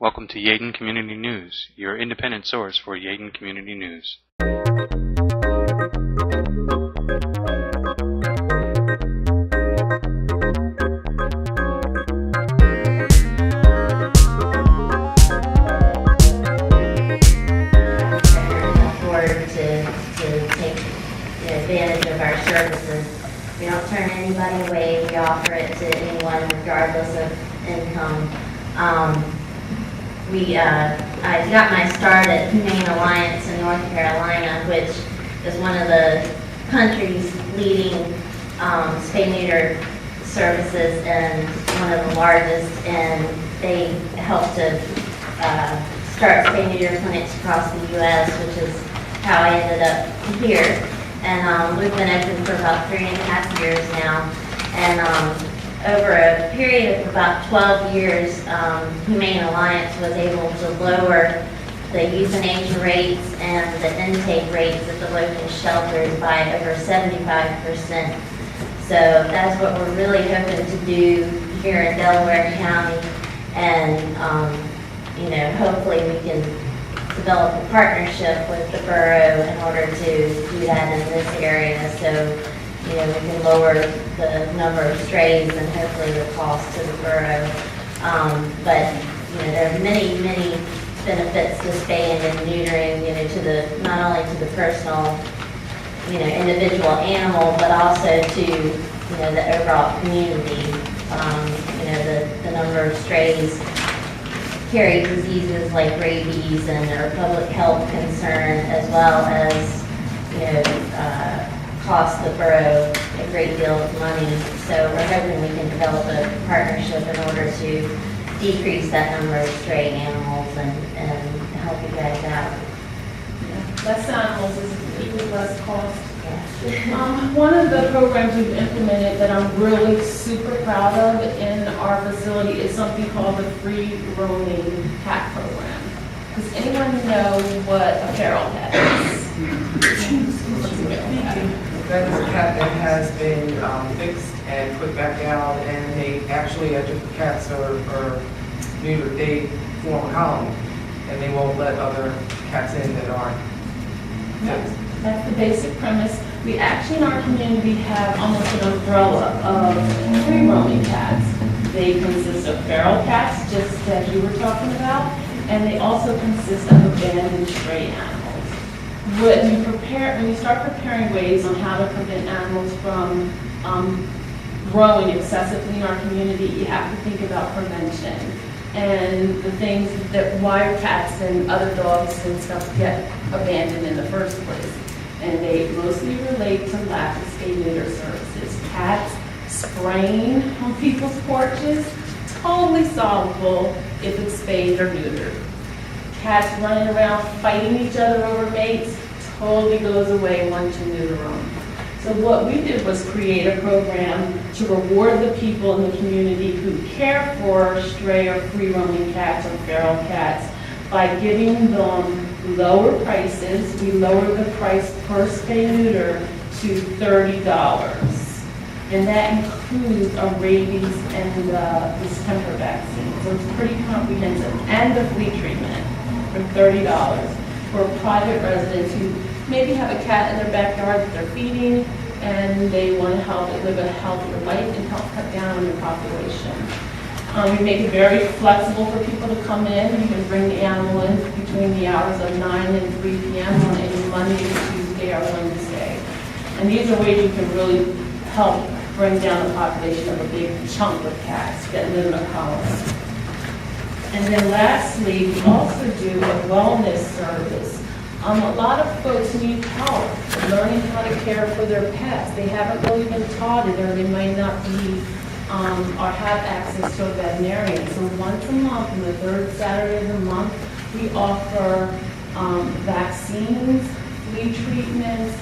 Welcome to Yeadon Community News, your independent source for Yeadon Community News. To take advantage of our services. We don't turn anybody away. We offer it to anyone regardless of income. I got my start at Humane Alliance in North Carolina, which is one of the country's leading spay-neuter services and one of the largest, and they help to start spay-neuter clinics across the U.S., which is how I ended up here. And we've been open for about 3.5 years now. And over a period of about 12 years, Humane Alliance was able to lower the euthanasia rates and the intake rates at the local shelters by over 75%. So that's what we're really hoping to do here in Delaware County. And hopefully we can develop a partnership with the borough in order to do that in this area, so we can lower the number of strays and hopefully the cost to the borough. But there are many benefits to spaying and neutering, to the not only to the personal, individual animal, but also to the overall community. The number of strays carry diseases like rabies and are public health concern, as well as cost the borough a great deal of money. So we're hoping we can develop a partnership in order to decrease that number of stray animals and help you guys out. Yeah. Less animals is equal less cost. Yes. One of the programs we've implemented that I'm really super proud of in our facility is something called the free roaming cat program. Does anyone know what a feral cat is? That is a cat that has been fixed and put back out, and they actually, after the cats are neutered, they form a colony, and they won't let other cats in that aren't fixed. That's the basic premise. We actually in our community have almost an umbrella of free roaming cats. They consist of feral cats, just as you were talking about, and they also consist of abandoned stray animals. When you start preparing ways on how to prevent animals from growing excessively in our community, you have to think about prevention and the things that why cats and other dogs and stuff get abandoned in the first place. And they mostly relate to lack of spay-neuter services. Cats spraying on people's porches, totally solvable if it's spayed or neutered. Cats running around fighting each other over mates, totally goes away once you neuter them. So what we did was create a program to reward the people in the community who care for stray or free roaming cats or feral cats by giving them lower prices. We lowered the price per spay-neuter to $30. And that includes a rabies and distemper vaccine. So it's pretty comprehensive. And the flea treatment for $30 for private residents who maybe have a cat in their backyard that they're feeding and they want to help it live a healthier life and help cut down on their population. We make it very flexible for people to come in. You can bring the animal in between the hours of 9 and 3 p.m. on any Monday, Tuesday, or Wednesday. And these are ways you can really help bring down the population of a big chunk of cats that live in a colony. And then lastly, we also do a wellness service. A lot of folks need help learning how to care for their pets. They haven't really been taught it, or they might not be or have access to a veterinarian. So once a month, on the third Saturday of the month, we offer vaccines, flea treatments,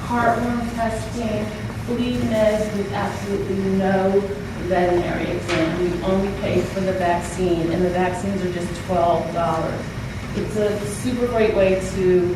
heartworm testing, flea meds with absolutely no veterinary exam. We only pay for the vaccine, and the vaccines are just $12. It's a super great way to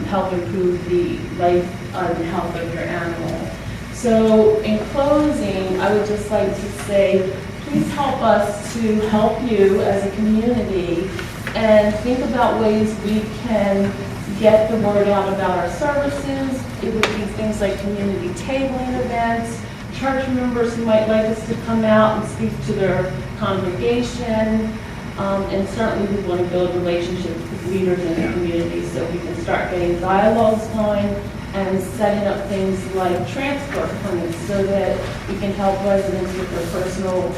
help improve the life and health of your animal. So in closing, I would just like to say, please help us to help you as a community and think about ways we can get the word out about our services. It would be things like community tabling events, church members who might like us to come out and speak to their congregation. And certainly we want to build relationships with leaders in the community so we can start getting dialogues going and setting up things like transfer clinics so that we can help residents with their personal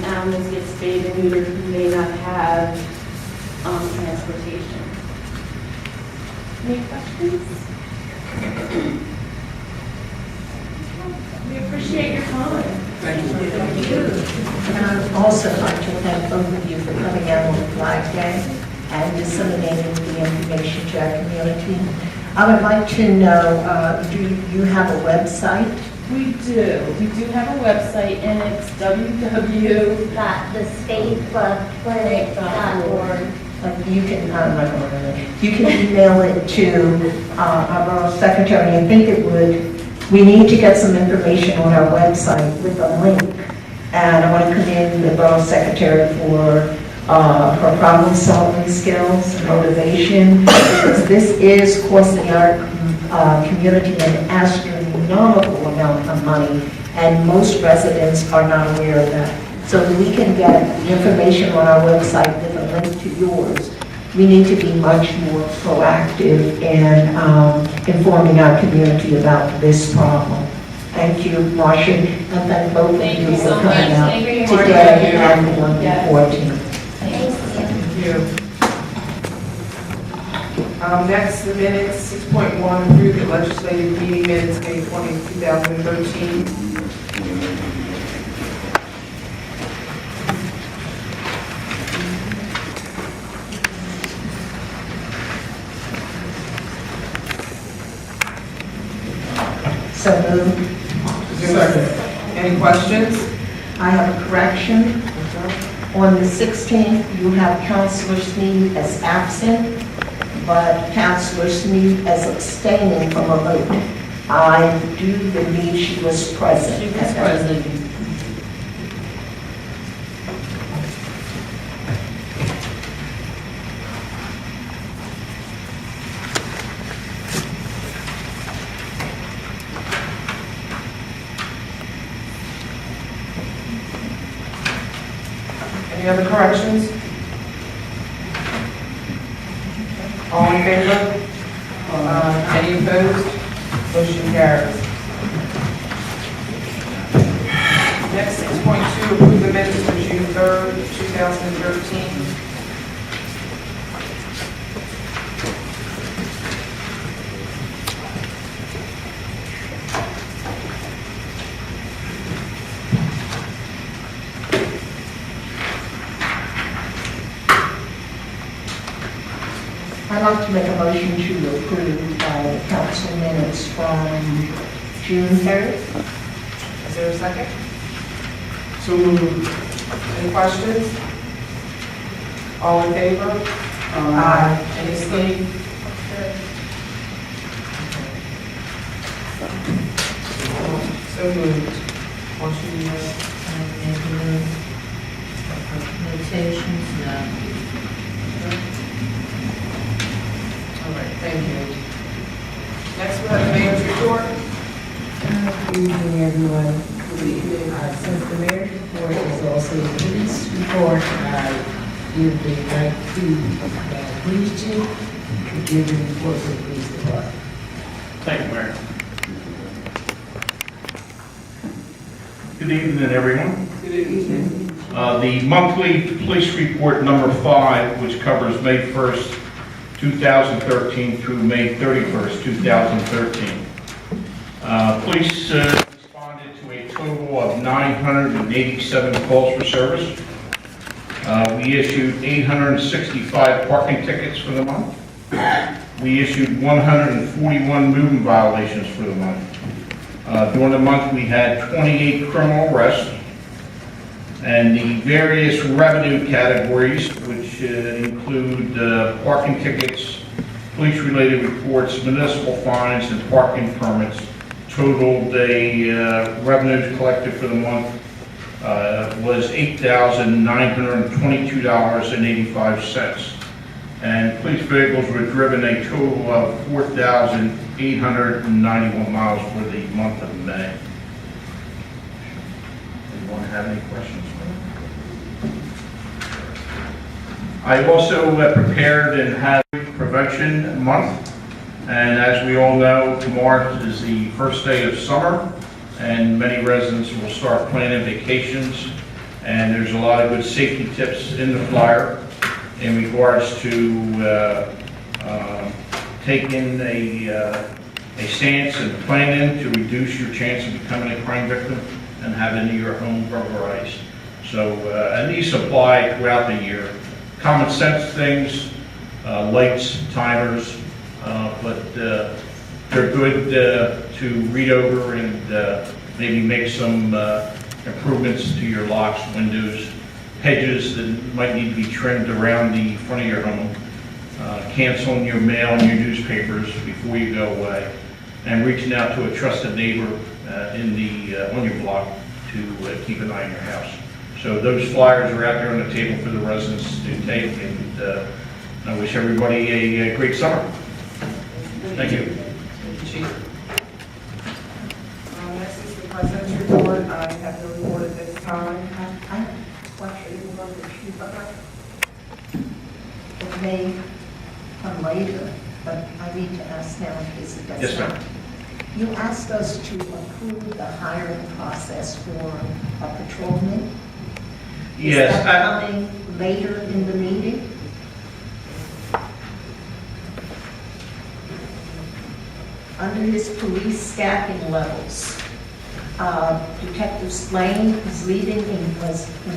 animals get spayed and neutered who may not have transportation. Any questions? We appreciate your time. Thank you. And I'd also like to thank both of you for coming out on Flag Day and disseminating the information to our community. I would like to know, do you have a website? We do. We do have a website, and it's www.thespayclubclinic.org. You can email it to our borough secretary. I think we need to get some information on our website with a link. And I want to commend the borough secretary for her problem-solving skills, motivation, because this is costing our community an astronomical amount of money, and most residents are not aware of that. So we can get the information on our website with a link to yours. We need to be much more proactive in informing our community about this problem. Thank you, Marcia, and thank both of you for coming out today and on the 14th. Thank you. Next, the minutes, 6.1, approve the legislative meeting minutes, May 20, 2013. So moved. Second. Any questions? I have a correction. On the 16th, you have Councilor Sneed as absent, but Councilor Sneed as abstaining from a vote. I do believe she was present. She was present. Any other corrections? All in favor? Any opposed? Motion carries. Next, 6.2, approve the minutes for June 3rd, 2013. I'd like to make a motion to approve the council minutes from June 3rd. Is there a second? So moved. Any questions? All in favor? Aye. Any abstaining? So moved. Motion Notations, no. All right, thank you. Next, we have the mayor's report. Good evening, everyone. Since the mayor's report is also the police report, I give the right to the police chief to give the report to the police department. Thank you, Mayor. Good evening, everyone. Good evening. The monthly police report number 5, which covers May 1st, 2013 through May 31st, 2013. Police responded to a total of 987 calls for service. We issued 865 parking tickets for the month. We issued 141 movement violations for the month. During the month, we had 28 criminal arrests, and the various revenue categories, which include parking tickets, police-related reports, municipal fines, and parking permits, totaled revenues collected for the month was $8,922.85. And police vehicles were driven a total of 4,891 miles for the month of May. Anyone have any questions? I also prepared and had Prevention Month, and as we all know, tomorrow is the first day of summer, and many residents will start planning vacations, and there's a lot of good safety tips in the flyer in regards to taking a stance and planning to reduce your chance of becoming a crime victim and having your home burglarized. So, and these apply throughout the year. Common sense things, lights, timers, but they're good to read over and maybe make some improvements to your locks, windows, hedges that might need to be trimmed around the front of your home, canceling your mail and your newspapers before you go away, and reaching out to a trusted neighbor on your block to keep an eye on your house. So those flyers are out there on the table for the residents to take, and I wish everybody a great summer. Thank you. Chief. Next is the President's report. I have no report at this time. I have a question about the Chief Butler. It may come later, but I need to ask now in case it does Yes, not. ma'am. You asked us to approve the hiring process for a patrolman. Yes. Is that coming later in the meeting? Under his police staffing levels, Detective Slane is leaving in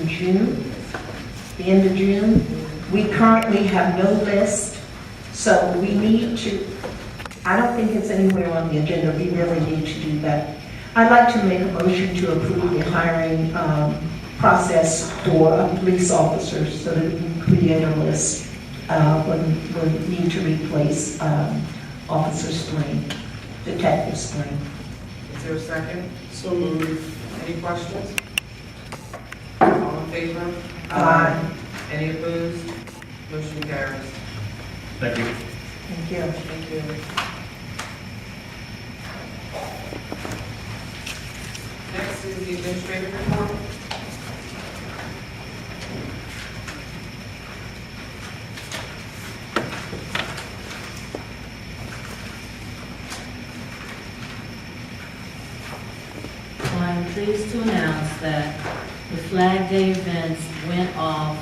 June, the end of June. We currently have no list, so we need to, I don't think it's anywhere on the agenda, we really need to do that. I'd like to make a motion to approve the hiring process for police officers so that we can create a list when we need to replace Officer Slane, Detective Slane. Is there a second? So moved. Any questions? All in favor? Aye. Any opposed? Motion carries. Thank you. Thank you. Thank you. Next is the administrative report. I'm pleased to announce that the Flag Day events went off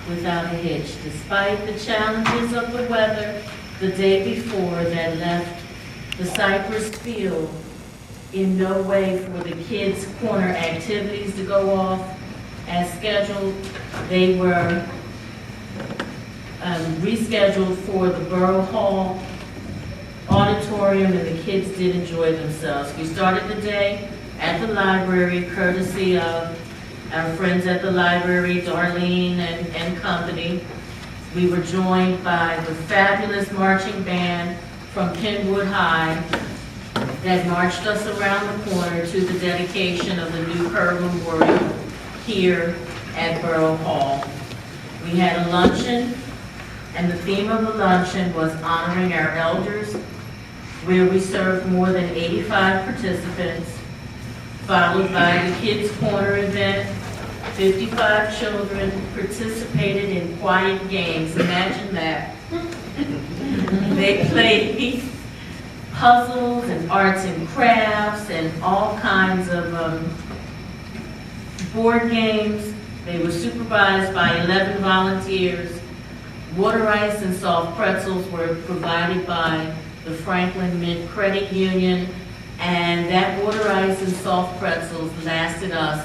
without a hitch, despite the challenges of the weather the day before that left the Cypress Field in no way for the kids' corner activities to go off as scheduled. They were rescheduled for the Borough Hall auditorium, and the kids did enjoy themselves. We started the day at the library, courtesy of our friends at the library, Darlene and company. We were joined by the fabulous marching band from Kenwood High that marched us around the corner to the dedication of the new Pearl Memorial here at Borough Hall. We had a luncheon, and the theme of the luncheon was honoring our elders, where we served more than 85 participants, followed by the Kids Corner event. 55 children participated in quiet games. Imagine that. They played puzzles and arts and crafts and all kinds of board games. They were supervised by 11 volunteers. Water ice and soft pretzels were provided by the Franklin Mint Credit Union, and that water ice and soft pretzels lasted us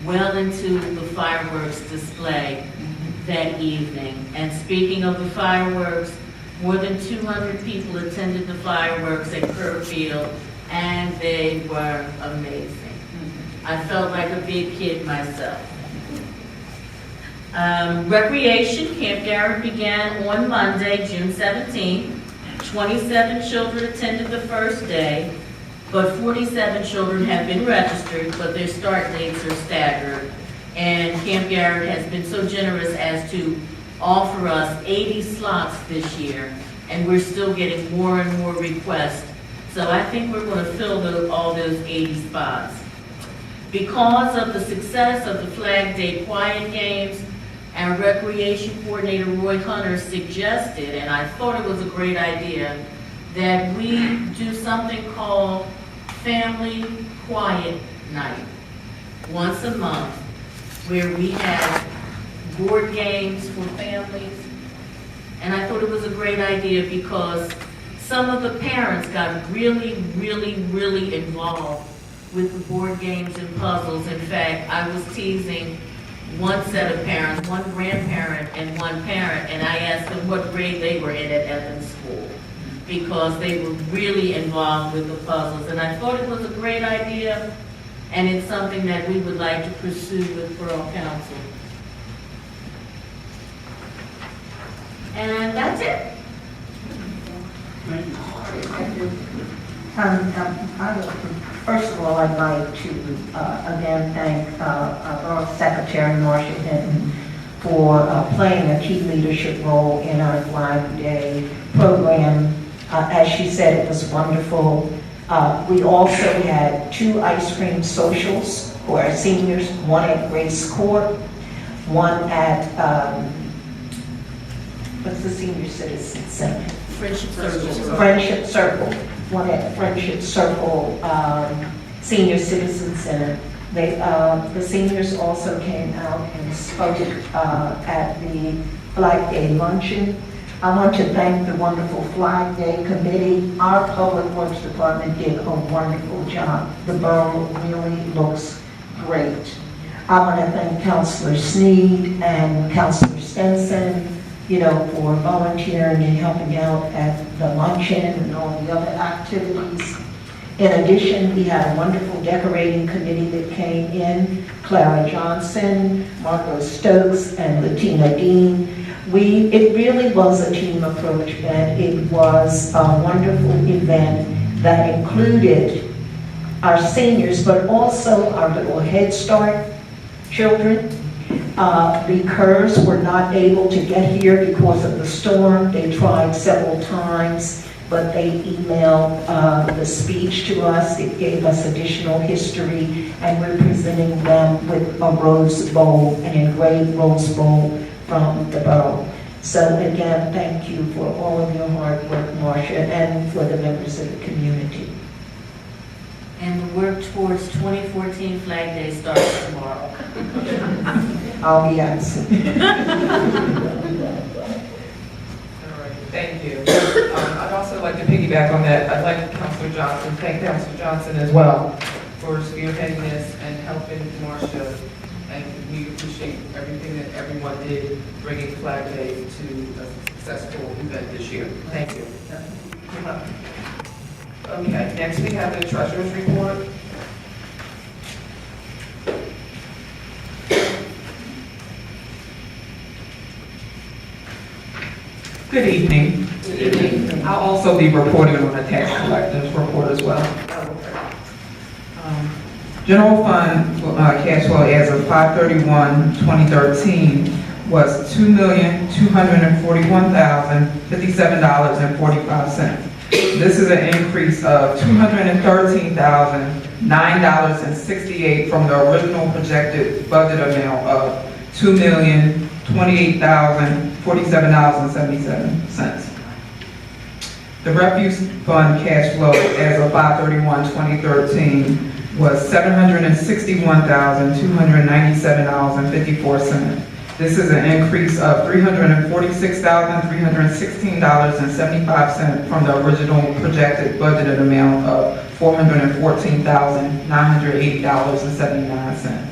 well into the fireworks display that evening. And speaking of the fireworks, more than 200 people attended the fireworks at Kerr Field, and they were amazing. I felt like a big kid myself. Recreation, Camp Garrett began on Monday, June 17th. 27 children attended the first day. but 47 children have been registered, but their start dates are staggered. And Camp Garrett has been so generous as to offer us 80 slots this year, and we're still getting more and more requests. So I think we're going to fill all those 80 spots. Because of the success of the Flag Day Quiet Games, our recreation coordinator, Roy Hunter, suggested, and I thought it was a great idea, that we do something called Family Quiet Night, once a month, where we have board games for families. And I thought it was a great idea because some of the parents got really involved with the board games and puzzles. In fact, I was teasing one set of parents, one grandparent and one parent, and I asked them what grade they were in at Evans School, because they were really involved with the puzzles. And I thought it was a great idea, and it's something that we would like to pursue with Borough Council. And that's it. First of all, I'd like to again thank our Borough Secretary Marcia Hinton for playing a key leadership role in our Flag Day program. As she said, it was wonderful. We also had 2 ice cream socials for our seniors, one at Grace Court, one at, what's the Senior Citizen Center? Friendship Circle. Friendship Circle, one at Friendship Circle Senior Citizen Center. The seniors also came out and spoke at the Flag Day luncheon. I want to thank the wonderful Flag Day Committee. Our Public Works Department did a wonderful job. The borough really looks great. I want to thank Councilor Sneed and Councilor Stenson, for volunteering and helping out at the luncheon and all the other activities. In addition, we had a wonderful decorating committee that came in, Clara Johnson, Marco Stokes, and Latina Dean. It really was a team approach, and it was a wonderful event that included our seniors, but also our little Head Start children. The Kerrs were not able to get here because of the storm. They tried several times, but they emailed the speech to us. It gave us additional history, and we're presenting them with a rose bowl, an engraved rose bowl from the borough. So again, thank you for all of your hard work, Marcia, and for the members of the community. And the work towards 2014 Flag Day starts tomorrow. I'll be absent. All right, thank you. I'd also like to piggyback on that. I'd like Councilor Johnson, thank Councilor Johnson as well for spearheading this and helping Marcia. And we appreciate everything that everyone did, bringing Flag Day to a successful event this year. Thank you. Okay, next we have the Treasurer's Report. Good evening. Good evening. I'll also be reporting on the tax collector's report as well. General fund cash flow as of 5/31/2013 was $2,241,057.45. This is an increase of $213,009.68 from the original projected budget amount of $2,028,047.77. The refuse fund cash flow as of 5/31/2013 was $761,297.54. This is an increase of $346,316.75 from the original projected budgeted amount of $414,980.79.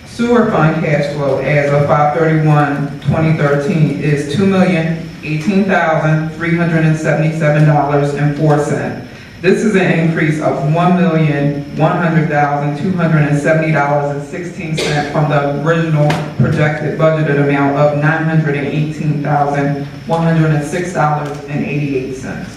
Sewer fund cash flow as of 5/31/2013 is $2,018,377.04. This is an increase of $1,100,270.16 from the original projected budgeted amount of $918,106.88.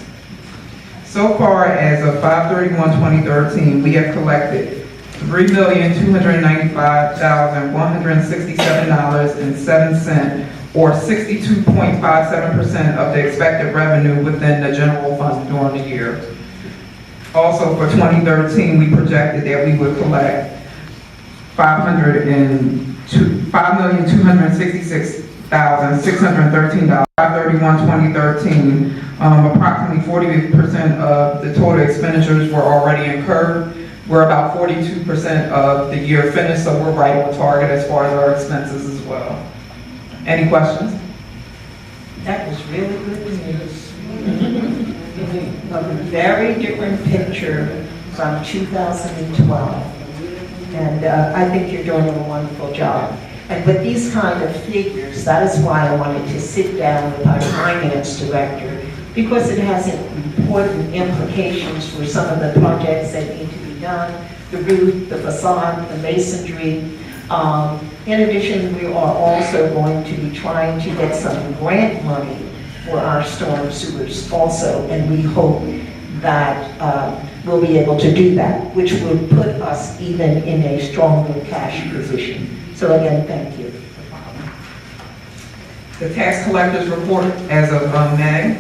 So far, as of 5/31/2013, we have collected $3,295,167.07, or 62.57% of the expected revenue within the general fund during the year. Also, for 2013, we projected that we would collect $5,266,613. 5/31/2013, approximately 40% of the total expenditures were already incurred. We're about 42% of the year finished, so we're right on target as far as our expenses as well. Any questions? That was really good news. A very different picture from 2012. And I think you're doing a wonderful job. And with these kind of figures, that is why I wanted to sit down with our finance director, because it has important implications for some of the projects that need to be done, the roof, the facade, the masonry. In addition, we are also going to be trying to get some grant money for our storm sewers also, and we hope that we'll be able to do that, which will put us even in a stronger cash position. So again, thank you. The tax collector's report as of May.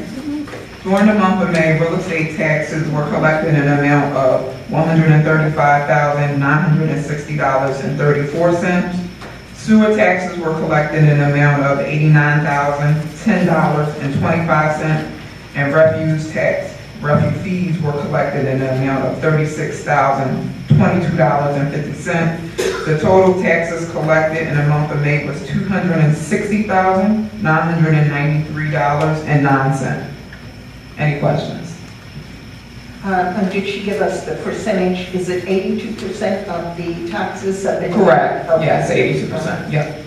During the month of May, real estate taxes were collected in an amount of $135,960.34. Sewer taxes were collected in an amount of $89,010.25, and refuse fees were collected in an amount of $36,022.50. The total taxes collected in the month of May was $260,993.09. Any questions? And did she give us the percentage? Is it 82% of the taxes have been? Correct. Okay. Yes, 82%. Yep.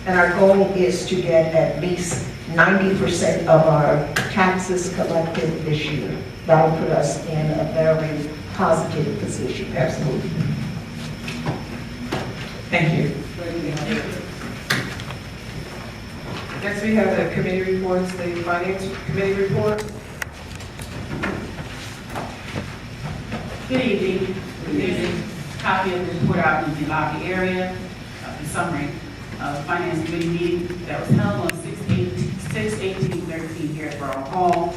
And our goal is to get at least 90% of our taxes collected this year. That'll put us in a very positive position. Absolutely. Thank you. Next, we have the committee reports, the finance committee report. Good evening. There's a copy of the report out in the lobby area, in summary of the finance committee meeting that was held on 6/18/13 here at Borough Hall.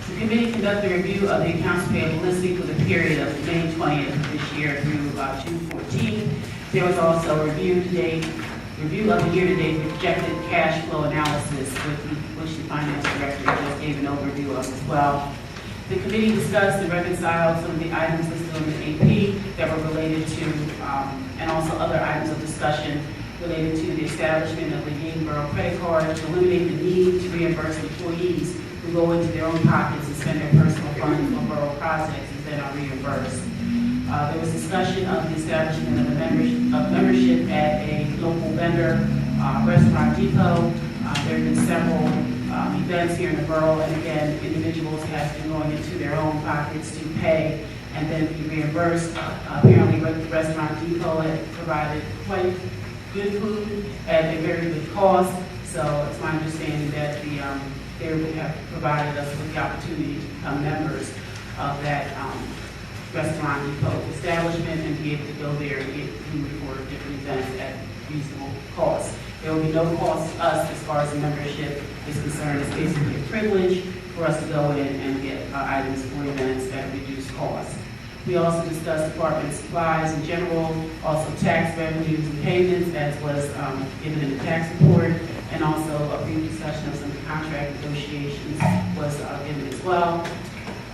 The committee conducted a review of the accounts payable listing for the period of May 20th of this year through June 14th. There was also a review of the year-to-date projected cash flow analysis, which the finance director just gave an overview of as well. The committee discussed and reconciled some of the items listed on the AP that were related to, and also other items of discussion related to the establishment of the Yeadon Borough credit card to eliminate the need to reimburse employees who go into their own pockets and spend their personal funds on borough projects and then are reimbursed. There was discussion of the establishment of membership at a local vendor, Restaurant Depot. There have been several events here in the borough, and again, individuals have been going into their own pockets to pay and then be reimbursed. Apparently, Restaurant Depot had provided quite good food at a very good cost, so it's my understanding that they have provided us with the opportunity to become members of that Restaurant Depot establishment and be able to go there and get food for different events at reasonable cost. There will be no cost to us as far as the membership is concerned. It's basically a privilege for us to go in and get items for events at a reduced cost. We also discussed department supplies in general, also tax revenues and payments, as was given in the tax report, and also a brief discussion of some contract negotiations was given as well.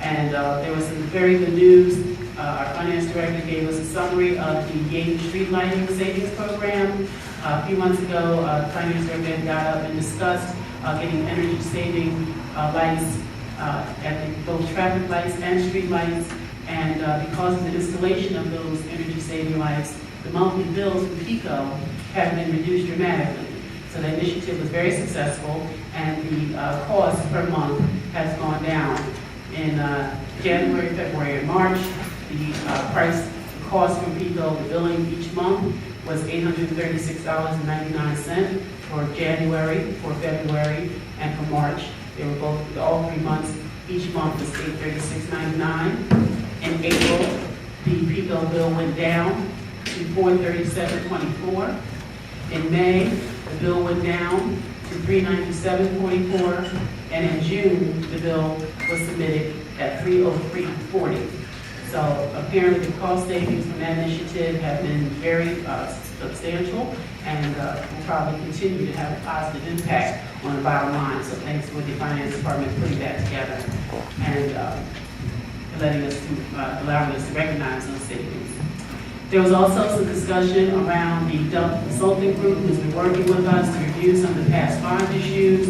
And there was some very good news. Our finance director gave us a summary of the Yeadon Street Lighting Savings Program. A few months ago, the finance director got up and discussed getting energy saving lights at both traffic lights and street lights. And because of the installation of those energy saving lights, the monthly bills from PECO have been reduced dramatically. So the initiative was very successful, and the cost per month has gone down. In January, February, and March, the cost from PECO, the billing each month was $836.99 for January, for February, and for March. They were both, all 3 months Each month was $836.99. In April, the PICO bill went down to $437.24. In May, the bill went down to $397.44. And in June, the bill was submitted at $303.40. So apparently the cost savings from that initiative have been very substantial and will probably continue to have a positive impact on the bottom line. So thanks for the finance department putting that together and allowing us to recognize those savings. There was also some discussion around the dump consulting group who's been working with us to review some of the past bond issues.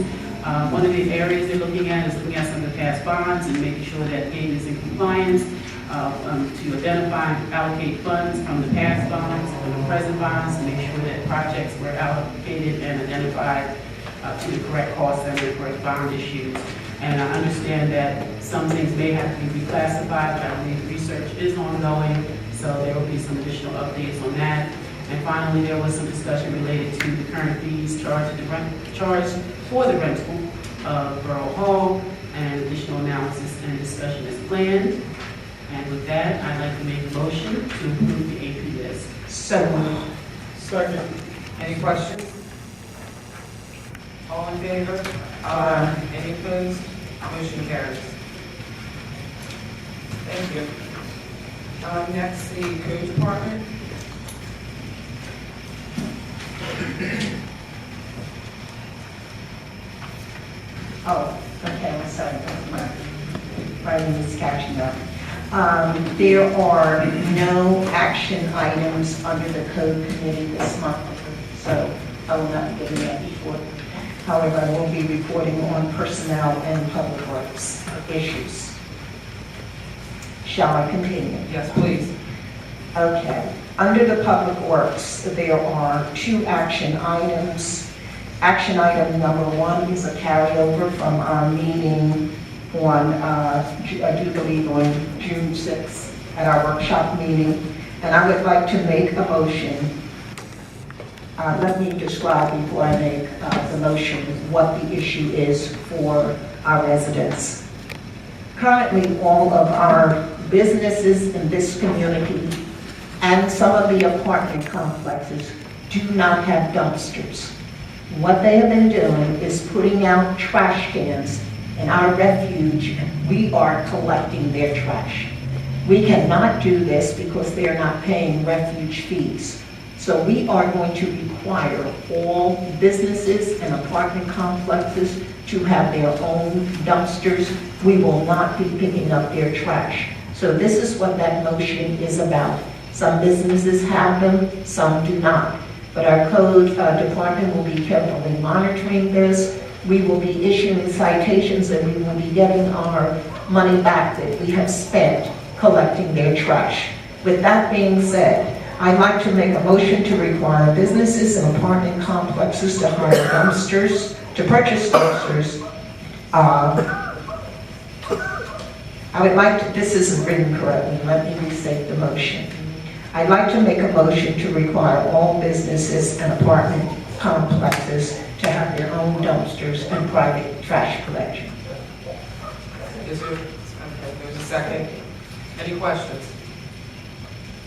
One of the areas they're looking at is looking at some of the past bonds and making sure that game is in compliance, to identify and allocate funds from the past bonds and the present bonds to make sure that projects were allocated and identified to the correct cost and the correct bond issues. And I understand that some things may have to be reclassified, but I believe research is ongoing, so there will be some additional updates on that. And finally, there was some discussion related to the current fees charged for the rental of Borough Hall, and additional analysis and discussion is planned. And with that, I'd like to make a motion to approve the AP list. So moved. Second. Any questions? All in favor? Aye. Any opposed? Motion carries. Thank you. Next, the Code Department. Oh, okay, I'm sorry, my writing is catching up. There are no action items under the Code Committee this month, so I will not be giving that report. However, I will be reporting on personnel and public works issues. Shall I continue? Yes, please. Okay. Under the public works, there are 2 action items. Action item number 1 is a carryover from our meeting on, I do believe on June 6th at our workshop meeting. And I would like to make a motion. Let me describe before I make the motion what the issue is for our residents. Currently, all of our businesses in this community and some of the apartment complexes do not have dumpsters. What they have been doing is putting out trash cans in our refuge. We are collecting their trash. We cannot do this because they're not paying refuge fees. So we are going to require all businesses and apartment complexes to have their own dumpsters. We will not be picking up their trash. So this is what that motion is about. Some businesses have them, some do not. But our code department will be carefully monitoring this. We will be issuing citations and we will be getting our money back that we have spent collecting their trash. With that being said, I'd like to make a motion to require businesses and apartment complexes to hire dumpsters, to purchase dumpsters. I would like to, this isn't written correctly, let me restate the motion. I'd like to make a motion to require all businesses and apartment complexes to have their own dumpsters and private trash collection. Is there, okay, there's a second. Any questions?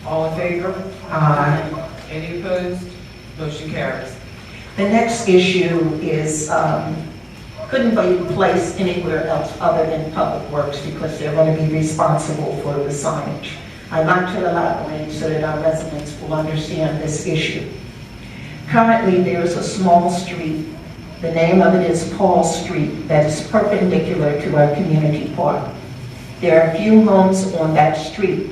All in favor? Aye. Any opposed? Motion carries. The next issue is, couldn't be placed anywhere else other than Public Works because they're going to be responsible for the signage. I'd like to elaborate so that our residents will understand this issue. Currently, there is a small street, the name of it is Paul Street, that is perpendicular to our community park. There are a few homes on that street,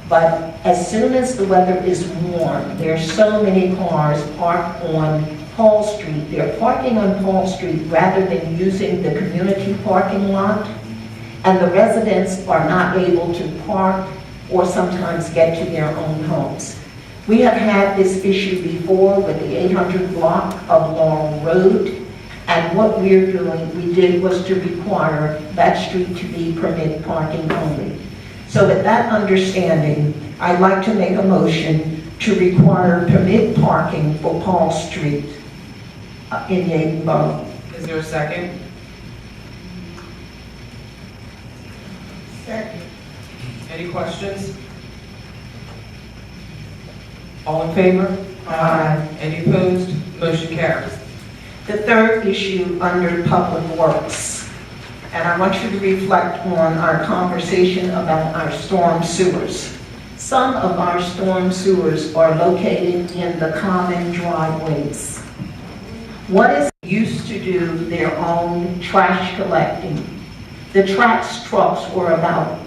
but as soon as the weather is warm, there are so many cars parked on Paul Street. They're parking on Paul Street rather than using the community parking lot, and the residents are not able to park or sometimes get to their own homes. We have had this issue before with the 800 block of Laurel Road, and what we did was to require that street to be permit parking only. So with that understanding, I'd like to make a motion to require permit parking for Paul Street in Yeadon Borough. Is there a second? Second. Any questions? All in favor? Aye. Any opposed? Motion carries. The third issue under Public Works, and I want you to reflect on our conversation about our storm sewers. Some of our storm sewers are located in the common driveways. What is used to do their own trash collecting? The trash trucks were about,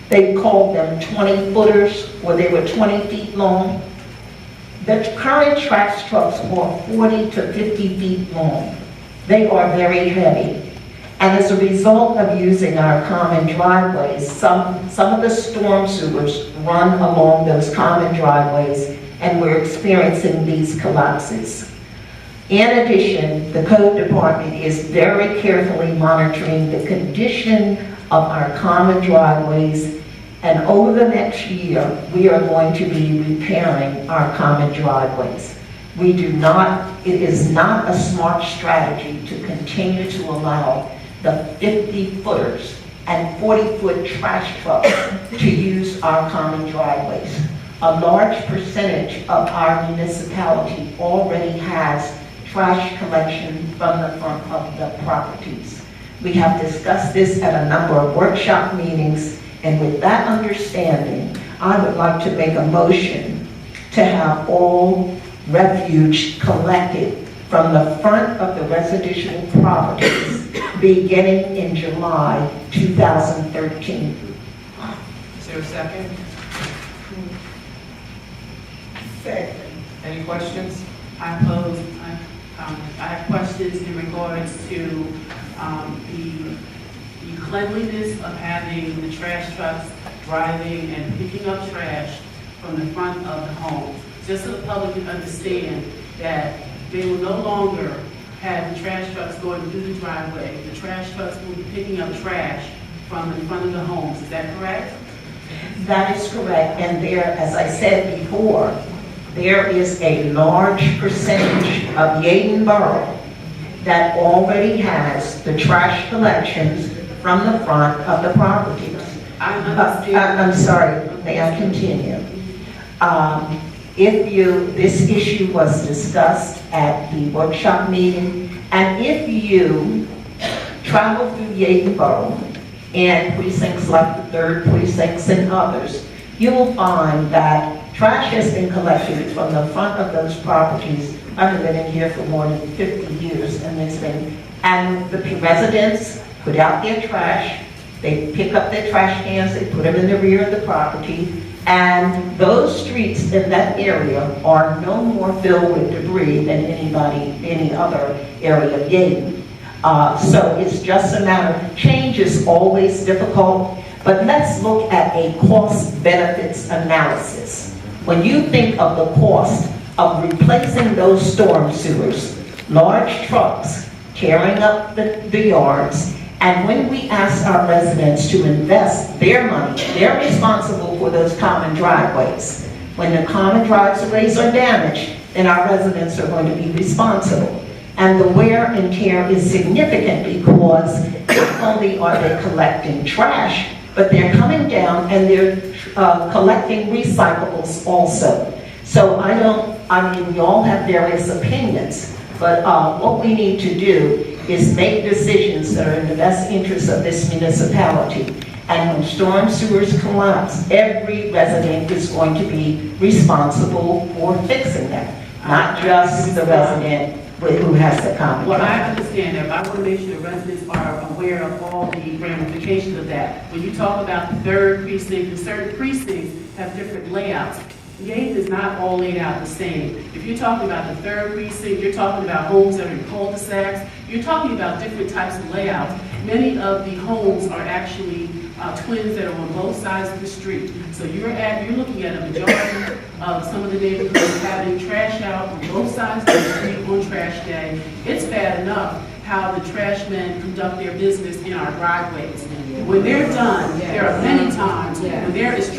they called them 20 footers, or they were 20 feet long. The current trash trucks are 40 to 50 feet long. They are very heavy. And as a result of using our common driveways, some of the storm sewers run along those common driveways, and we're experiencing these collapses. In addition, the code department is very carefully monitoring the condition of our common driveways, and over the next year, we are going to be repairing our common driveways. It is not a smart strategy to continue to allow the 50-footers and 40-foot trash trucks to use our common driveways. A large percentage of our municipality already has trash collection from the front of the properties. We have discussed this at a number of workshop meetings, and with that understanding, I would like to make a motion to have all refuge collected from the front of the residential properties beginning in July 2013. Is there a second? Second. Any questions? I have questions in regards to the cleanliness of having the trash trucks driving and picking up trash from the front of the homes. Just so the public can understand that they will no longer have the trash trucks going through the driveway. The trash trucks will be picking up trash from the front of the homes. Is that correct? That is correct, and there, as I said before, there is a large percentage of Yeadon Borough that already has the trash collections from the front of the properties. I understand. I'm sorry, may I continue? This issue was discussed at the workshop meeting, and if you travel through Yeadon Borough and precincts like the 3rd precincts and others, you will find that trash has been collected from the front of those properties. I've been in here for more than 50 years, and the residents put out their trash, they pick up their trash cans, they put them in the rear of the property, and those streets in that area are no more filled with debris than any other area of Yeadon. So it's just a matter, change is always difficult, but let's look at a cost-benefits analysis. When you think of the cost of replacing those storm sewers, large trucks tearing up the yards, and when we ask our residents to invest their money, they're responsible for those common driveways. When the common driveways are damaged, then our residents are going to be responsible. And the wear and tear is significant because not only are they collecting trash, but they're coming down and they're collecting recyclables also. So we all have various opinions, but what we need to do is make decisions that are in the best interest of this municipality. And when storm sewers collapse, every resident is going to be responsible for fixing them, not just the resident who has the common. Well, I understand that, but I want to make sure the residents are aware of all the ramifications of that. When you talk about the 3rd precinct, and certain precincts have different layouts. Yeadon is not all laid out the same. If you're talking about the 3rd precinct, you're talking about homes that are in cul-de-sacs, you're talking about different types of layouts. Many of the homes are actually twins that are on both sides of the street. So you're looking at a majority of some of the neighborhoods having trash out on both sides of the street on trash day. It's bad enough how the trash men conduct their business in our driveways. When they're done, there are many times when there is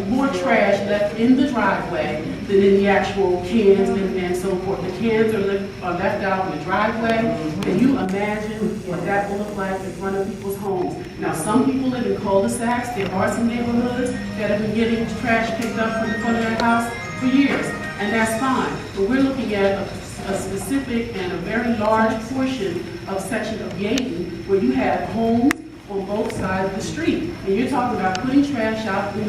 more trash left in the driveway than in the actual cans and so forth. The cans are left out in the driveway. Can you imagine what that will look like in front of people's homes. Now, some people live in cul-de-sacs. There are some neighborhoods that have been getting trash picked up from the front of their house for years, and that's fine. But we're looking at a specific and a very large portion of section of Yeadon where you have homes on both sides of the street. And you're talking about putting trash out in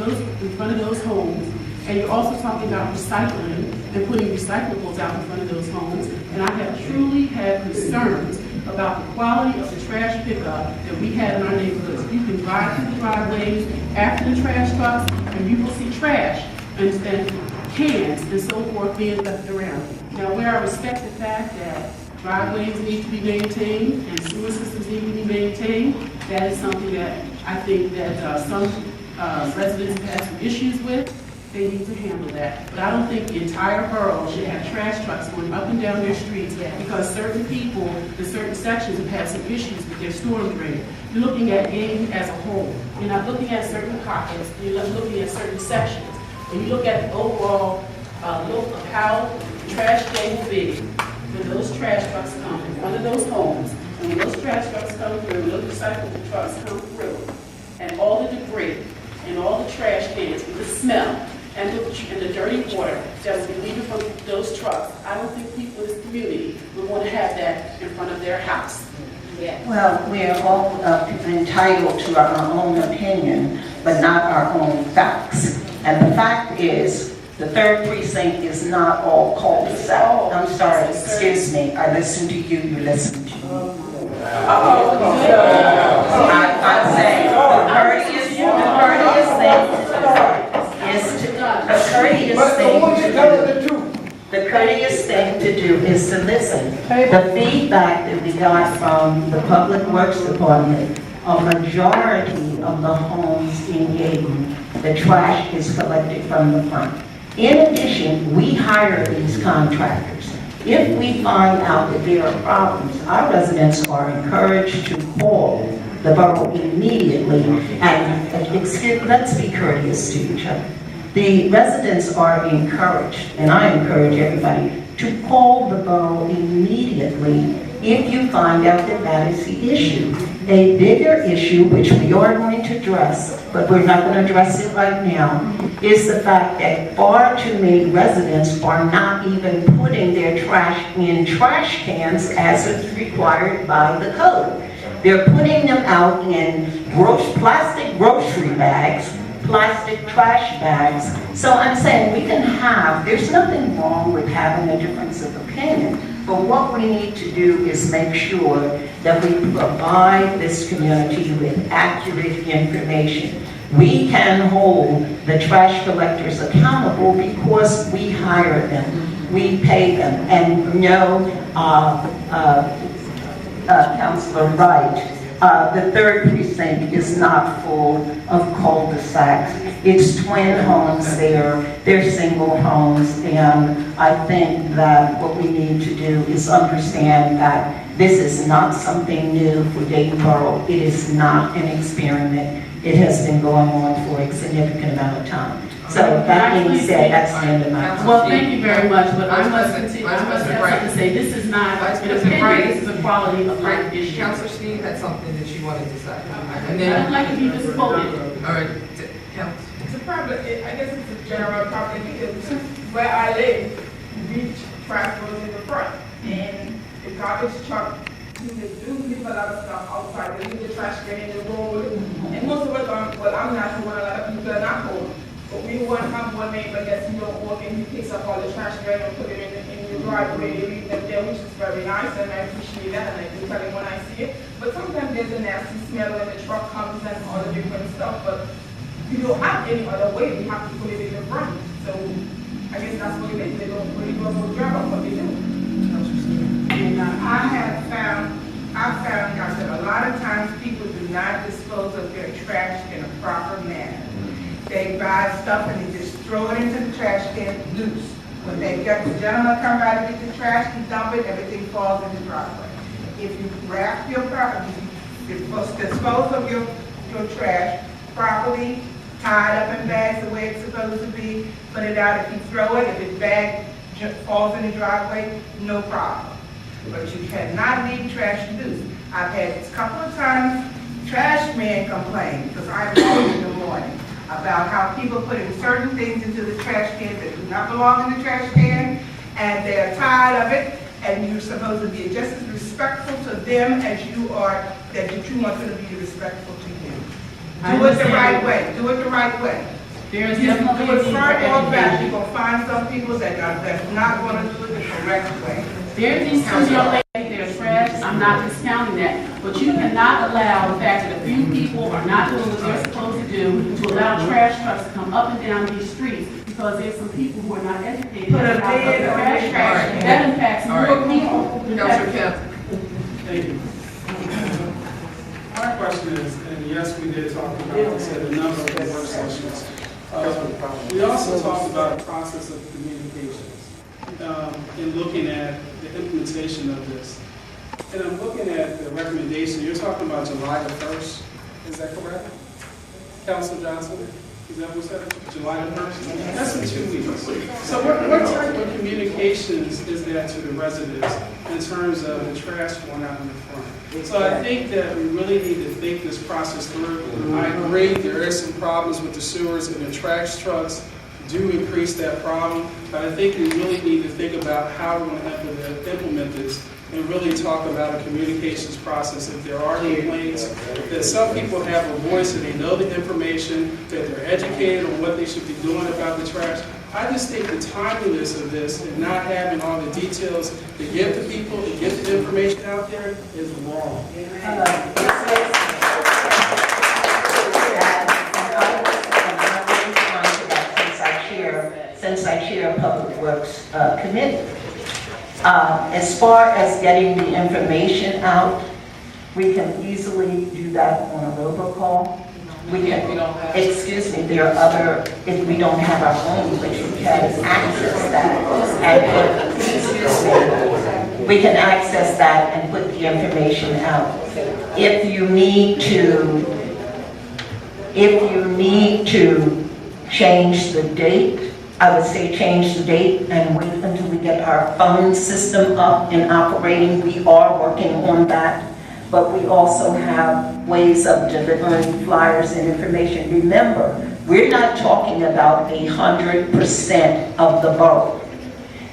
front of those homes, and you're also talking about recycling and putting recyclables out in front of those homes. And I have truly had concerns about the quality of the trash pickup that we have in our neighborhoods. You can drive through the driveways after the trash trucks, and you will see trash and cans and so forth being left around. Now, where I respect the fact that driveways need to be maintained and sewer systems need to be maintained, that is something that I think that some residents have had some issues with. They need to handle that. But I don't think the entire borough should have trash trucks going up and down their streets because certain people in certain sections have had some issues with their storm drain. You're looking at Yeadon as a whole. You're not looking at certain pockets. You're not looking at certain sections. When you look at the overall look of how the trash can will be, when those trash trucks come in front of those homes, and when those trash trucks come through, those recyclable trucks come through, and all the debris and all the trash cans with the smell, and the dirty water that will be leaving from those trucks, I don't think people in this community would want to have that in front of their house. Well, we are all entitled to our own opinion, but not our own facts. And the fact is, the 3rd precinct is not all cul-de-sac. I'm sorry, excuse me. I listened to you, you listened to me. I'm saying the courteous thing to do is to listen. The feedback that we got from the Public Works Department, a majority of the homes in Yeadon, the trash is collected from the front. In addition, we hire these contractors. If we find out that there are problems, our residents are encouraged to call the borough immediately and let's be courteous to each other. The residents are encouraged, and I encourage everybody, to call the borough immediately if you find out that that is the issue. A bigger issue, which we are going to address, but we're not going to address it right now, is the fact that far too many residents are not even putting their trash in trash cans as is required by the code. They're putting them out in plastic grocery bags, plastic trash bags. So I'm saying we can have, there's nothing wrong with having a difference of opinion, but what we need to do is make sure that we provide this community with accurate information. We can hold the trash collectors accountable because we hire them, we pay them, and no, Councilor Wright, the 3rd precinct is not full of cul-de-sacs. It's twin homes there, they're single homes, and I think that what we need to do is understand that this is not something new for Yeadon Borough. It is not an experiment. It has been going on for a significant amount of time. So that being said, that's the end of my time. Well, thank you very much, but I must have something to say. This is not an opinion, this is a quality of life issue. Councilor Steve had something that she wanted to say. And I'd then, like if you just quoted. all right, Councilor. It's a problem, I guess it's a general problem, because where I live, beach trash goes in the front, and the garbage truck, they do leave a lot of stuff outside, they leave the trash can in the road, and most of us are, well, I'm not the one, a lot of people are not home, but we want to have one neighbor that's, walk and he picks up all the trash can and put it in the driveway, they leave them there, which is very nice, and I appreciate that, and I do tell him when I see it, but sometimes there's a nasty smell when the truck comes and all the different stuff, but we don't have any other way, we have to put it in the front. So I guess that's what it is, they don't really do a good job of what they do. And I've found that a lot of times people do not dispose of their trash in a proper manner. They buy stuff and they just throw it into the trash can loose. When they get the gentleman come by to get the trash, he dump it, everything falls in the driveway. If you wrap your property, dispose of your trash properly, tied up in bags the way it's supposed to be, put it out. If you throw it, if the bag falls in the driveway, no problem. but you cannot leave trash loose. I've had a couple of times, trash man complain, because I'm home in the morning, about how people putting certain things into the trash can that do not belong in the trash can, and they're tired of it, and you're supposed to be just as respectful to them as you are, that you want them to be respectful to you. Do it the right way. Do it the right way. There is You definitely do a it need for front or back, education. you're gonna find some people that's not gonna do it the correct way. There are these two young ladies, they're trash, I'm not discounting that, but you cannot allow the fact that a few people are not doing what they're supposed to do, to allow trash trucks to come up and down these streets, because there's some people who are not educated Put a about the lid on the trash can. That impacts more people. Councilor Kemp. Thank you. My question is, and yes, we did talk about, like I said, a number of the work sessions. We also talked about a process of communications in looking at the implementation of this. And I'm looking at the recommendation, you're talking about July the 1st, is that correct? Councilor Johnson, is that what said? July the 1st? That's in 2 weeks. So what type of communications is that to the residents in terms of the trash going out in the front? So I think that we really need to think this process through. I agree there is some problems with the sewers, and the trash trucks do increase that problem, but I think we really need to think about how we're going to implement this and really talk about a communications process. If there are complaints, that some people have a voice and they know the information, that they're educated on what they should be doing about the trash. I just think the timeliness of this and not having all the details to give to people, to get the information out there is wrong. Since I chair Public Works Committee. As far as getting the information out, we can easily do that on a robocall. Excuse me, there are other, if we don't have our own, but you can access that and we can access that and put the information out. If you need to change the date, I would say change the date and wait until we get our phone system up and operating. We are working on that. But we also have ways of delivering flyers and information. Remember, we're not talking about 100% of the borough.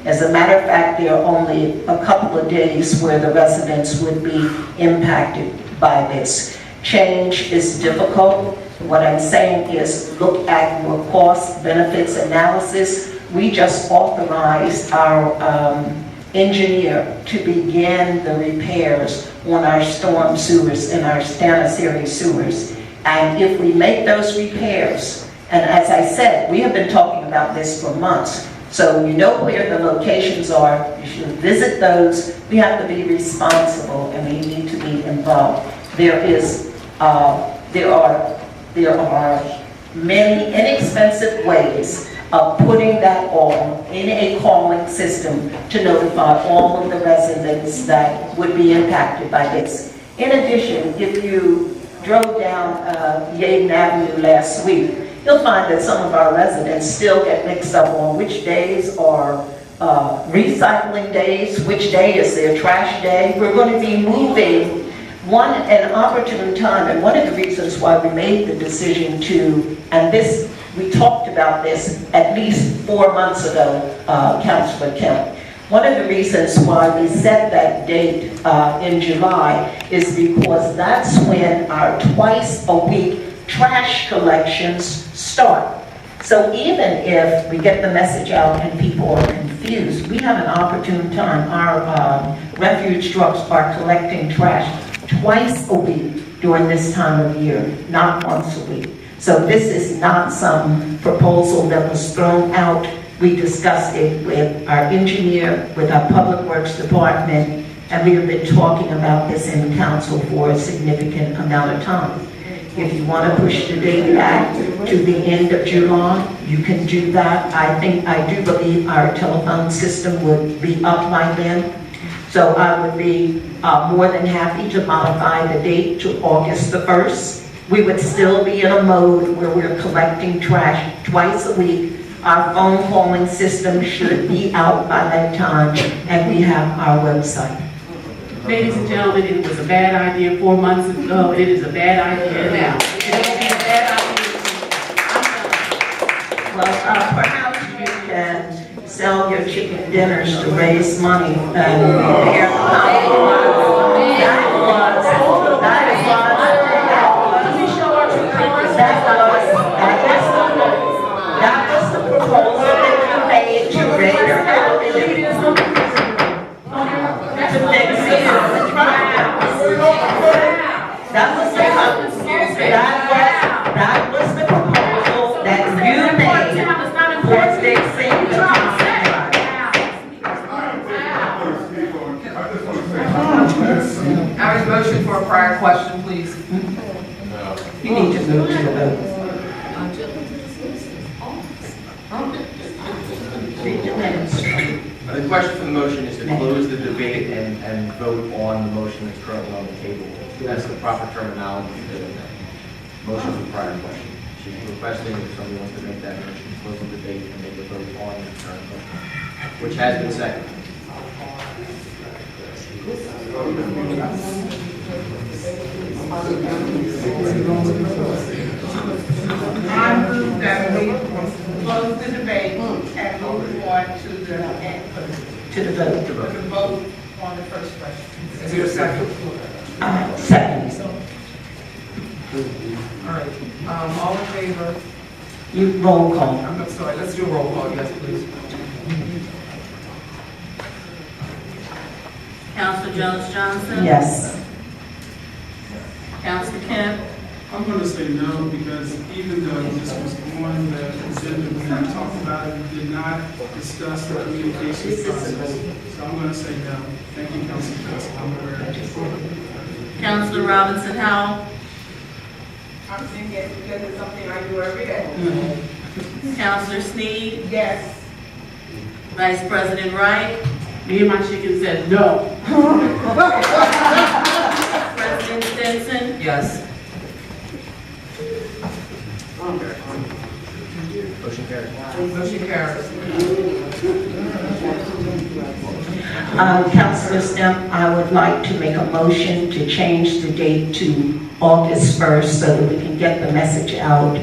As a matter of fact, there are only a couple of days where the residents would be impacted by this. Change is difficult. What I'm saying is look at your cost benefits analysis. We just authorized our engineer to begin the repairs on our storm sewers and our sanitary sewers. And if we make those repairs, and as I said, we have been talking about this for months, so you know where the locations are, you should visit those. We have to be responsible and we need to be involved. There are many inexpensive ways of putting that on in a calling system to notify all of the residents that would be impacted by this. In addition, if you drove down Yeadon Avenue last week, you'll find that some of our residents still get mixed up on which days are recycling days, which day is their trash day. We're going to be moving an opportune time, and one of the reasons why we made the decision to, and this, we talked about this at least 4 months ago, Councilor Kemp. One of the reasons why we set that date in July is because that's when our twice-a-week trash collections start. So even if we get the message out and people are confused, we have an opportune time. Our refuge trucks are collecting trash twice a week during this time of year, not once a week. So this is not some proposal that was thrown out. We discussed it with our engineer, with our Public Works Department, and we have been talking about this in council for a significant amount of time. If you want to push the date back to the end of July, you can do that. I do believe our telephone system would be up by then. So I would be more than happy to modify the date to August the 1st. We would still be in a mode where we're collecting trash twice a week. Our phone calling system should be out by that time, and we have our website. Ladies and gentlemen, it was a bad idea 4 months ago. It is a bad idea now. It will be a bad idea. Well, perhaps you can sell your chicken dinners to raise money and repair the that was the proposal that you made to raise your That was the proposal that you made for fixing the I have a motion for a prior question, please. You need to move to the vote. The question for the motion is to close the debate and vote on the motion that's currently on the table. That's the proper terminology for the motion for prior question. She's requesting if somebody wants to make that motion, close the debate and make a vote on the current motion, which has been seconded. I move that we close the debate and move on to the vote on the first question. Is there a second? Second. All right, all in favor? You roll call. I'm sorry, let's do a roll call, yes, please. Council Jones-Johnson? Yes. Council Kemp? I'm going to say no, because even though this was on the agenda when we talked about it, we did not discuss the communications process. So I'm going to say no. Thank you, Council President. I'm aware of it. Councilor Robinson-Howell? I'm saying yes because it's something I do every day. Councilor Sneed? Yes. Vice President Wright? Me and my chicken said no. President Stinson? Yes. Motion carries. Motion carries. Councilor Stemp, I would like to make a motion to change the date to August 1st so that we can get the message out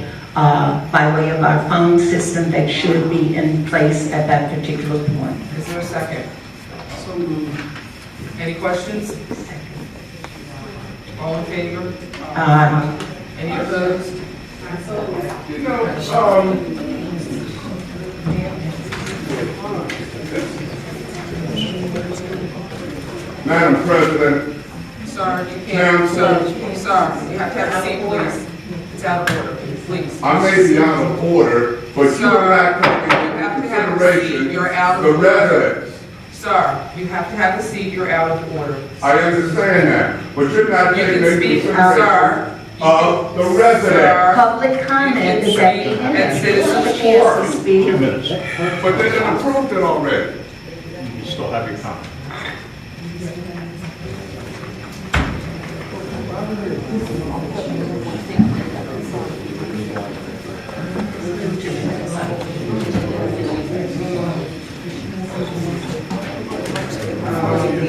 by way of our phone system that should be in place at that particular point. Is there a second? So moved. Any questions? All in favor? Any opposed? You know, Madam President, Sir, you can't, Council. sir, you have to have a seat, please. It's out of order, please. I may be out of order, but you Sir, are not taking you have into to have a consideration seat. You're out of the order. residents. Sir, you have to have a seat, you're out of order. I understand that, but you're not You taking can into speak, consideration sir. of the residents. Public comment is at the And end. citizens Chance to forum. speak. 2 minutes. But they done approved it already. You still have your comment.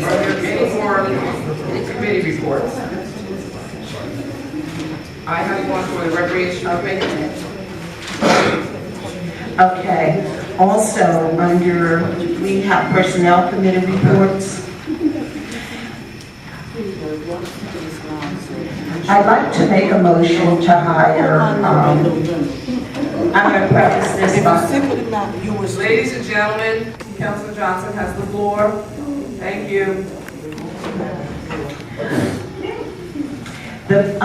Are there any more committee reports? I have one for the recreation committee. Okay. Also, we have personnel committee reports. I'd like to make a motion to hire, I'm going to preface this by... Ladies and gentlemen, Councilor Johnson has the floor. Thank you. The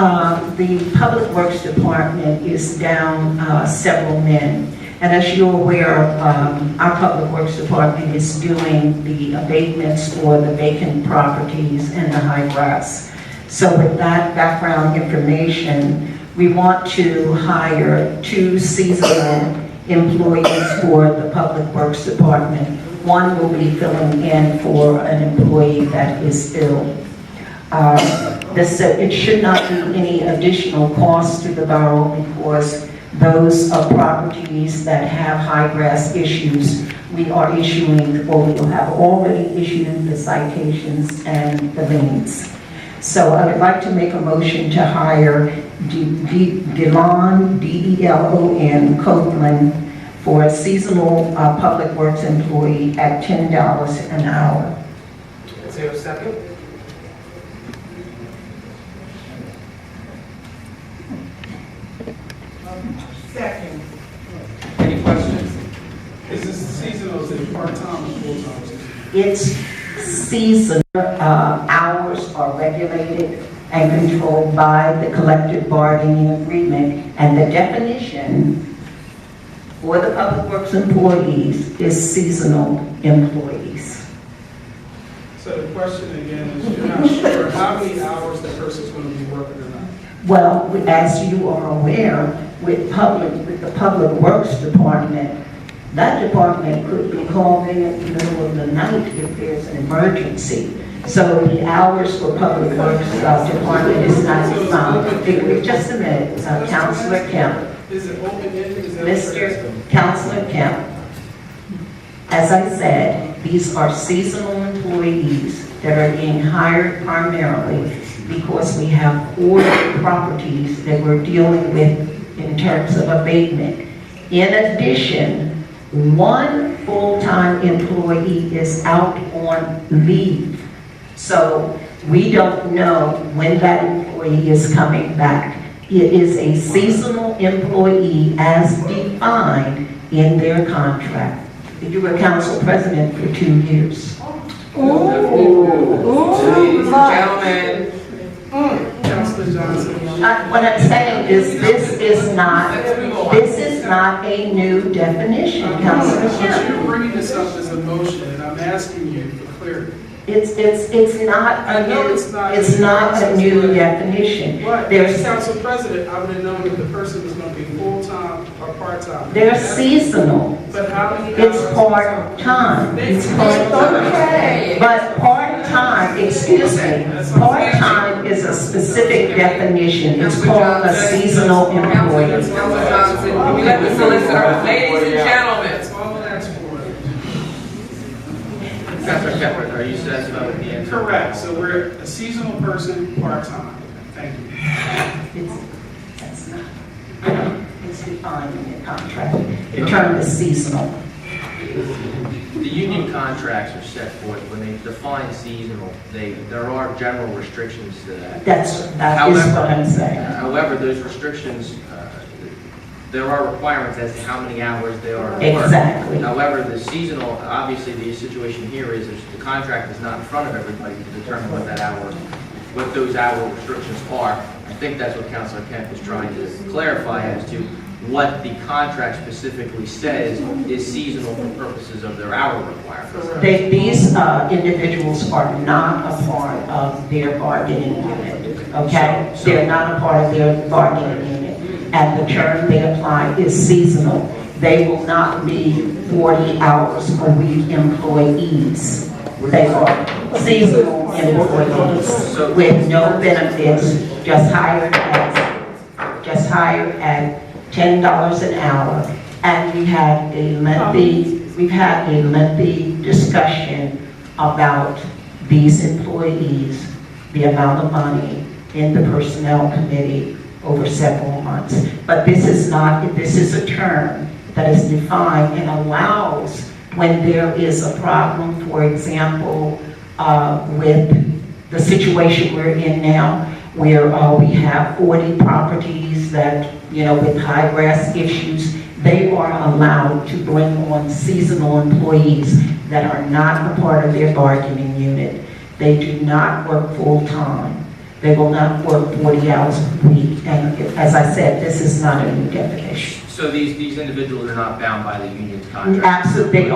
Public Works Department is down several men. And as you're aware, our Public Works Department is doing the abatements for the vacant properties and the high grass. So with that background information, we want to hire 2 seasonal employees for the Public Works Department. One will be filling in for an employee that is ill. It should not be any additional cost to the borough because those properties that have high grass issues, we are issuing, or we have already issued the citations and the liens. So I would like to make a motion to hire Delon, D-E-L-O-N, Copeland, for a seasonal public works employee at $10 an hour. Is there a second? Second. Any questions? Is this seasonal, is it part-time or full-time? Its season hours are regulated and controlled by the collective bargaining agreement, and the definition for the public works employees is seasonal employees. So the question again is, you're not sure how many hours that person's going to be working or not? Well, as you are aware, with the public works department, that department could be called in the middle of the night if there's an emergency. So the hours for public works department is not defined. Just a minute, Councilor Kemp. Is it open-ended? Is that Mr. Councilor Kemp, as I said, these are seasonal employees that are being hired primarily because we have 40 properties that we're dealing with in terms of abatement. In addition, one full-time employee is out on leave. So we don't know when that employee is coming back. It is a seasonal employee as defined in their contract. You were council president for 2 years. Gentlemen. Councilor Johnson? What I'm saying is this is not a new definition, Councilor But Kemp. you're bringing this up as a motion, and I'm asking you for clarity. It's not I know it's not. a new definition. What? There's As council president, I would have known that the person was going to be full-time or part-time. They're seasonal. But how many It's hours? part-time. It's part-time. But part-time, excuse me, part-time is a specific definition. It's called a seasonal employee. Councilor Johnson, can we let the solicitor, ladies and gentlemen. That's all I'm asking for. Councilor Shepard, are you satisfied with the answer? Correct, so we're a seasonal person, part-time. Thank you. That's not, it's defined in your contract. The term is seasonal. The union contracts are set forth when they define seasonal. There are general restrictions to that. That is what I'm saying. However, those restrictions, there are requirements as to how many hours they are. Exactly. However, the seasonal, obviously, the situation here is the contract is not in front of everybody to determine what those hour restrictions are. I think that's what Councilor Kemp is trying to clarify as to what the contract specifically says is seasonal for purposes of their hour requirements. These individuals are not a part of their bargaining unit, okay? They're not a part of their bargaining unit. And the term they apply is seasonal. They will not be 40 hours a week employees. They are seasonal employees with no benefits, just hired at $10 an hour. And we've had a lengthy discussion about these employees, the amount of money in the personnel committee over several months. But this is a term that is defined and allows when there is a problem, for example, with the situation we're in now, where we have 40 properties that, with high grass issues, they are allowed to bring on seasonal employees that are not a part of their bargaining unit. They do not work full-time. They will not work 40 hours a week. And as I said, this is not a new definition. So these individuals are not bound by the union's contract? Absolutely,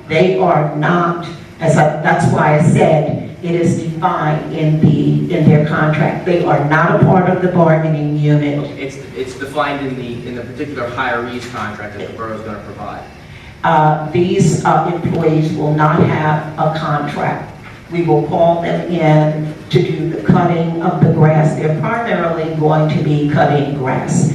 they are not, that's why I said it is defined in their contract. They are not a part of the bargaining unit. It's defined in the particular hiree's contract that the borough is going to provide. These employees will not have a contract. We will call them in to do the cutting of the grass. They're primarily going to be cutting grass.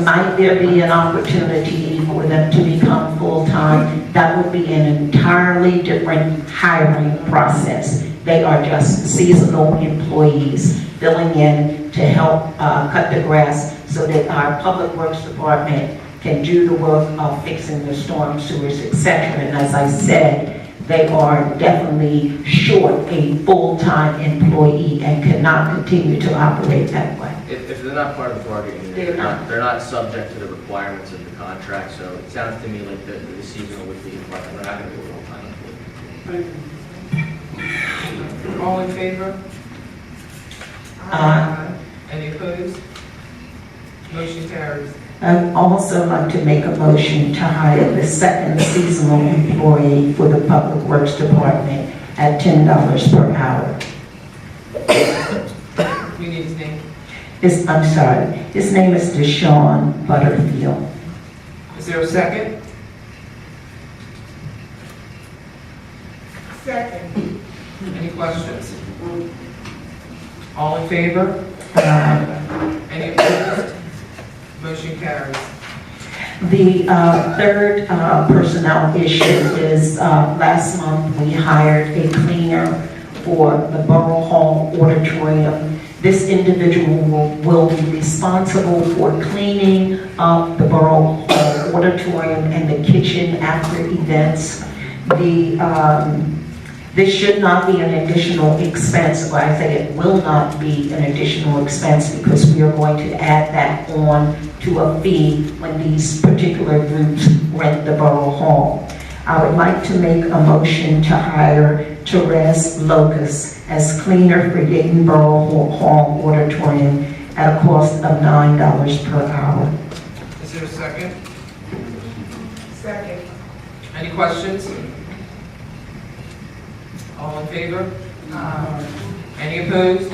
might there be an opportunity for them to become full-time? That would be an entirely different hiring process. They are just seasonal employees filling in to help cut the grass so that our Public Works Department can do the work of fixing the storm sewers, etc. And as I said, they are definitely short a full-time employee and cannot continue to operate that way. If they're not part of the bargaining unit, they're not subject to the requirements of the contract, so it sounds to me like the seasonal would be, but they're not going to be a full-time employee. All in favor? Any opposed? Motion carries. I'd also like to make a motion to hire the second seasonal employee for the Public Works Department at $10 per hour. You need his name. I'm sorry, his name is Deshaun Butterfield. Is there a second? Second. Any questions? All in favor? Any opposed? Motion carries. The third personnel issue is last month we hired a cleaner for the Borough Hall auditorium. This individual will be responsible for cleaning up the Borough Hall auditorium and the kitchen after events. This should not be an additional expense, or I say it will not be an additional expense because we are going to add that on to a fee when these particular groups rent the Borough Hall. I would like to make a motion to hire Therese Locust as cleaner for Yeadon Borough Hall auditorium at a cost of $9 per hour. Is there a second? Second. Any questions? All in favor? Any opposed?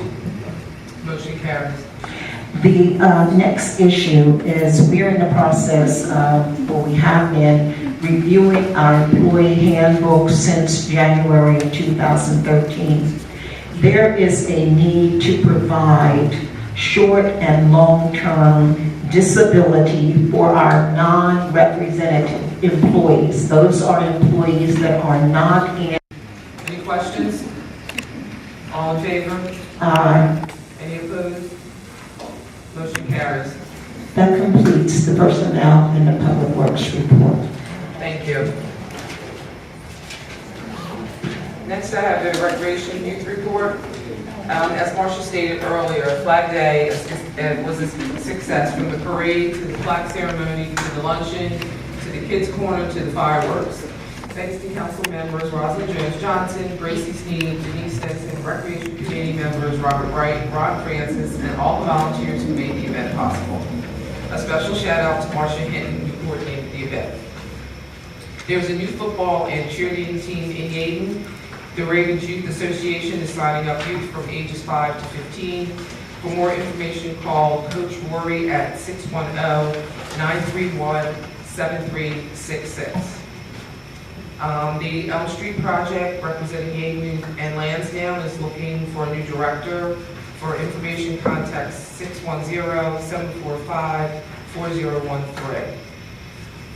Motion carries. The next issue is we're in the process or we have been reviewing our employee handbook since January of 2013. There is a need to provide short and long-term disability for our non-representative employees. Those are employees that are not in. Any questions? All in favor? Aye. Any opposed? Motion carries. That completes the personnel and the Public Works report. Thank you. Next, I have the Recreation Youth Report. As Marcia stated earlier, Flag Day was a success, from the parade to the flag ceremony to the luncheon to the kids' corner to the fireworks. Thanks to council members Rosalind Jones-Johnson, Gracie Sneed, Denise Stinson, Recreation Committee members Robert Wright, Ron Francis, and all the volunteers who made the event possible. A special shout out to Marcia Hinton, who coordinated the event. There's a new football and cheerleading team in Yeadon. The Ravens Youth Association is signing up youth from ages 5 to 15. For more information, call Coach Rory at 610-931-7366. The Elm Street Project, representing Yeadon and Lansdowne, is looking for a new director. For information, contact 610-745-4013.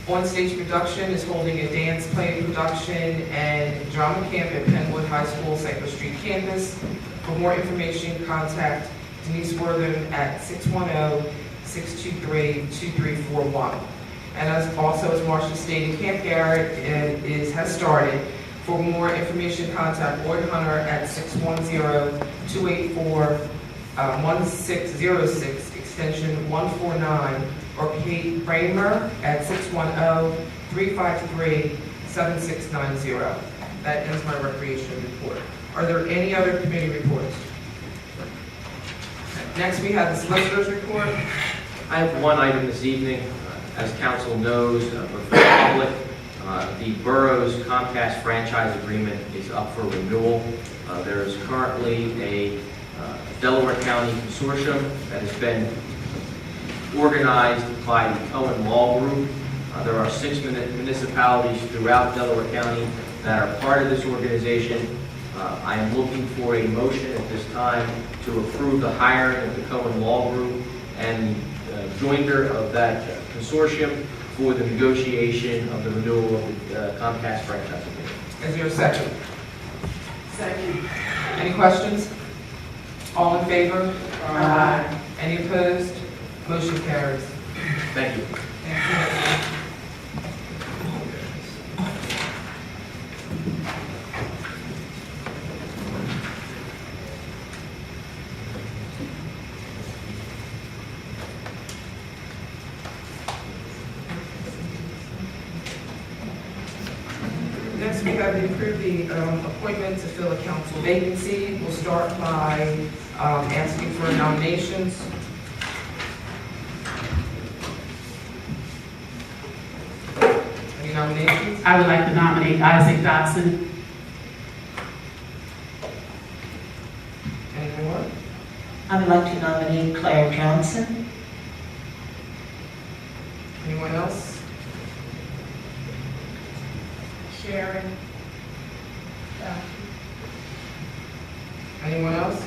On-Stage Production is holding a dance play production and drama camp at Penwood High School, Cypress Street campus. For more information, contact Denise Wortham at 610-623-2341. And as Marcia stated, Camp Garrett has started. For more information, contact Lloyd Hunter at 610-284-1606, extension 149, or Kate Bramer at 610-353-7690. That ends my recreation report. Are there any other committee reports? Next, we have the solicitor's report. I have one item this evening. As council knows, but for the public, the borough's Comcast franchise agreement is up for renewal. There is currently a Delaware County consortium that has been organized by the Cohen Law Group. There are 6 municipalities throughout Delaware County that are part of this organization. I am looking for a motion at this time to approve the hiring of the Cohen Law Group and joinder of that consortium for the negotiation of the renewal of the Comcast franchise agreement. Is there a second? Second. Any questions? All in favor? Aye. Any opposed? Motion carries. Thank you. Next, we have to approve the appointment to fill a council vacancy. We'll start by asking for nominations. Any nominations? I would like to nominate Isaac Dodson. Any more? I would like to nominate Claire Johnson. Anyone else? Sharon. Anyone else?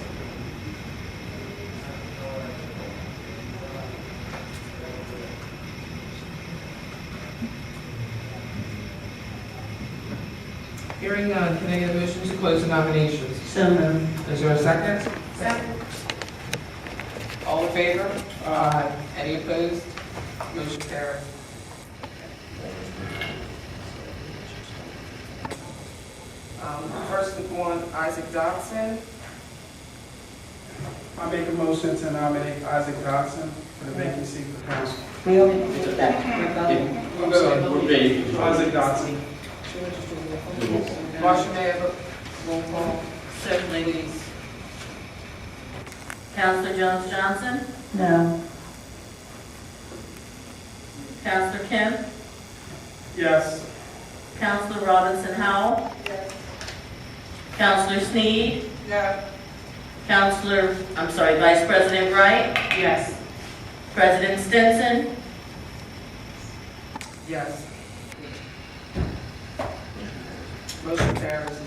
Hearing none, can I get a motion to close the nominations? So moved. Is there a second? Second. All in favor? Aye. Any opposed? Motion carries. First one, Isaac Dodson. I make a motion to nominate Isaac Dodson for the vacancy for council. We already did that. I'm sorry, Isaac Dodson. Marcia, may I have a roll call? Certainly, please. Councilor Jones-Johnson? No. Councilor Kim? Yes. Councilor Robinson-Howell? Yes. Councilor Sneed? No. Vice President Wright? Yes. President Stinson? Yes. Motion carries.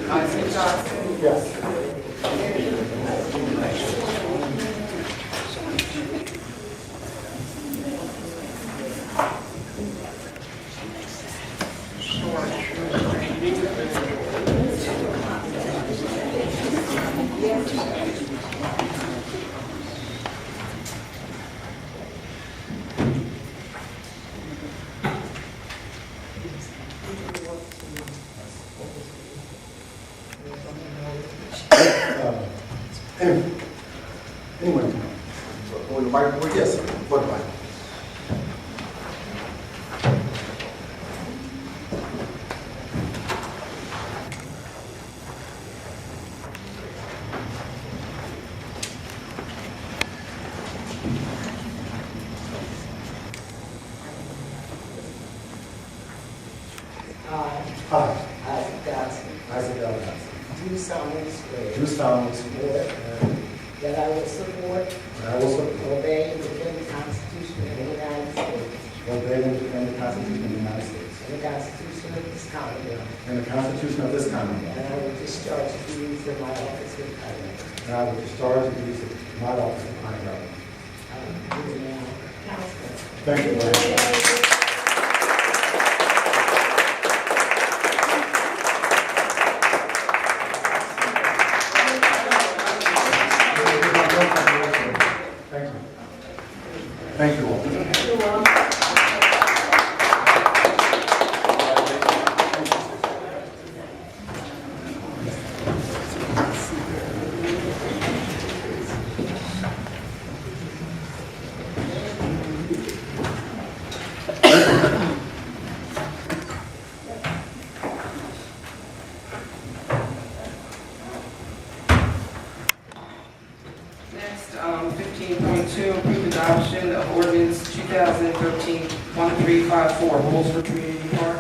Isaac Dodson. Yes. Anyway, on the microphone, yes, for the mic. Hi. Isaac Dodson. Isaac Dodson. Do solemnly swear. Do solemnly swear That I will support. that I will support, Obey and defend the Constitution of the United States. obey, and defend the Constitution of the United States And the Constitution of this Commonwealth. and the Constitution of this Commonwealth. And I will discharge the duties of my office with honor. And I will discharge the duties of my office with honor. Do it now. Councilman. Thank you, Lord. Thank you all. Next, 15.2, approve adoption of ordinance 2013-1354, rules for community park.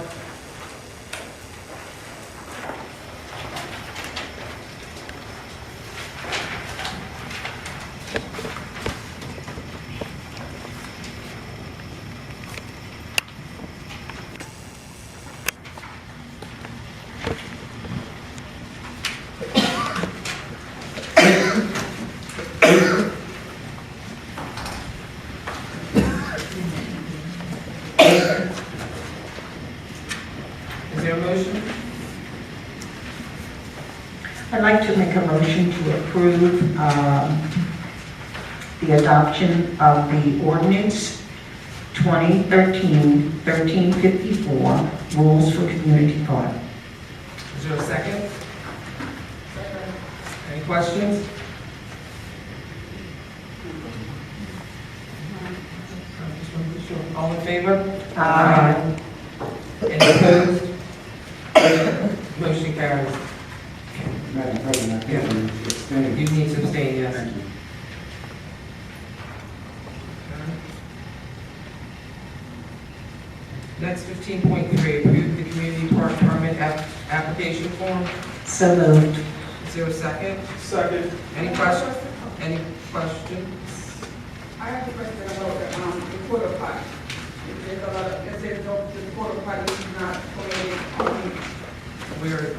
I'd like to make a motion to approve the adoption of the ordinance 2013-1354, rules for community park. Is there a second? Any questions? All in favor? Aye. Any opposed? Motion carries. Madam President, I think we abstain. You need to abstain, yes. Thank you. Next, 15.3, approve the community park permit application form. So moved. Is there a second? Second. Any questions? Any questions? I have a question about the porta potty. There's a lot of, it says the porta potty is not permitted. Where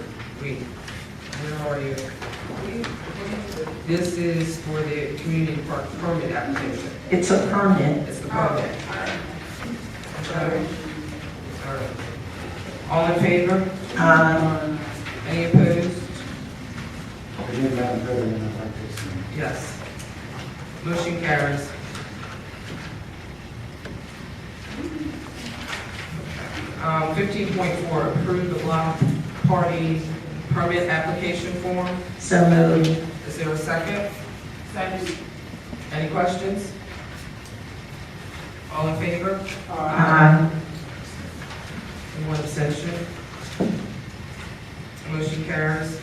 are you? This is for the community park permit application. It's a permit. It's the permit. Okay. All right. All in favor? Any opposed? Again, Madam President, I'd like to abstain. Yes. Motion carries. Um, 15.4, approve the block party permit application form. So moved. Is there a second? Second. Any questions? All in favor? Aye. And one abstention. Motion carries.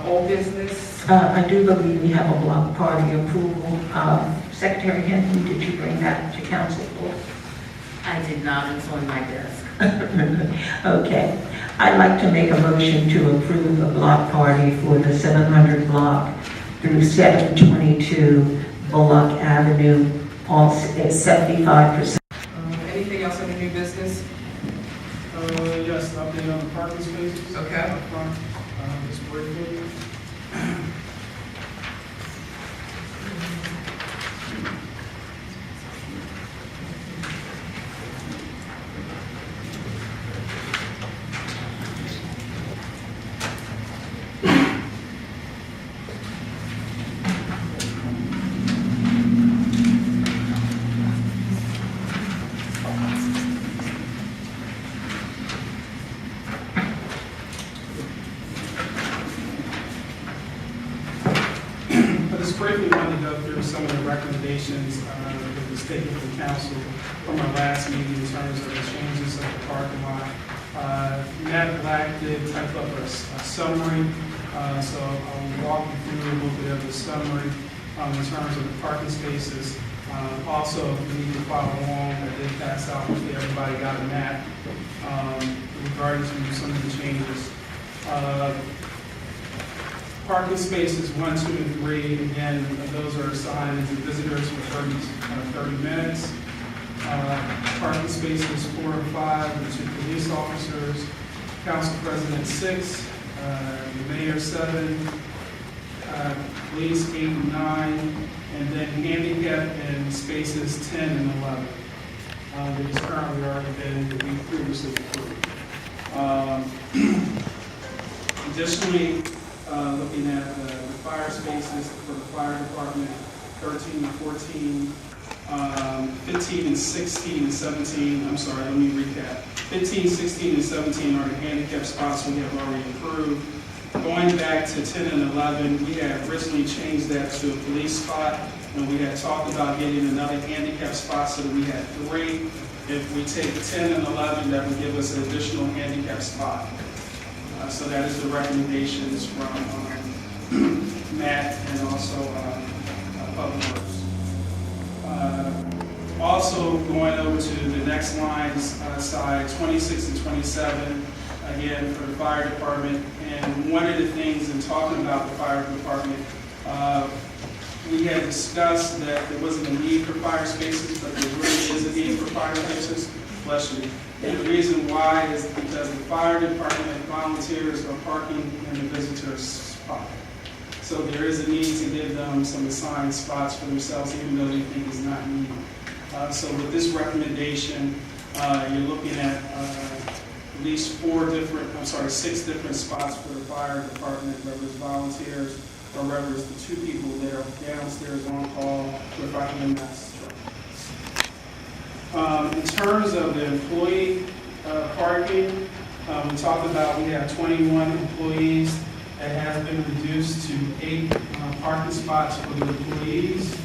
Old business. I do believe we have a block party approval. Secretary Henry, did you bring that to council for? I did not, it's on my desk. Okay. I'd like to make a motion to approve a block party for the 700 block through 722 Bullock Avenue, all at 75%. Anything else on the new business? Yes, update on the parking spaces. Okay. Up front, just briefly. Briefly wanted to go through some of the recommendations that was taken from council from our last meeting in terms of the changes of the parking lot. Matt Black did type up a summary, so I'll walk you through a little bit of the summary in terms of the parking spaces. Also, if you need to follow along, I did pass out, hopefully everybody got a map regarding to some of the changes. Parking spaces 1, 2, and 3, again, those are assigned to visitors for 30 minutes. Parking spaces 4 and 5 are to police officers. Council President 6, the Mayor 7, police 8 and 9, and then handicap in spaces 10 and 11. That is currently already been that we previously approved. Additionally, looking at the fire spaces for the fire department, 13 and 14, 15 and 16 and 17, I'm sorry, let me recap. 15, 16, and 17 are the handicap spots we have already approved. Going back to 10 and 11, we had originally changed that to a police spot, and we had talked about getting another handicap spot so that we had 3. If we take 10 and 11, that would give us an additional handicap spot. So that is the recommendations from Matt and also Public Works. Also going over to the next lines side, 26 and 27, again for the fire department. And one of the things in talking about the fire department, we had discussed that there wasn't a need for fire spaces, but there really is a need for fire spaces. Bless you. And the reason why is because the fire department volunteers are parking in the visitor's spot. So there is a need to give them some assigned spots for themselves, even though they think it's not needed. So with this recommendation, you're looking at at least 6 different spots for the fire department, whether it's volunteers or whether it's the 2 people that are downstairs on call with our EMS truck. In terms of the employee parking, we talked about we have 21 employees. It has been reduced to 8 parking spots for the employees.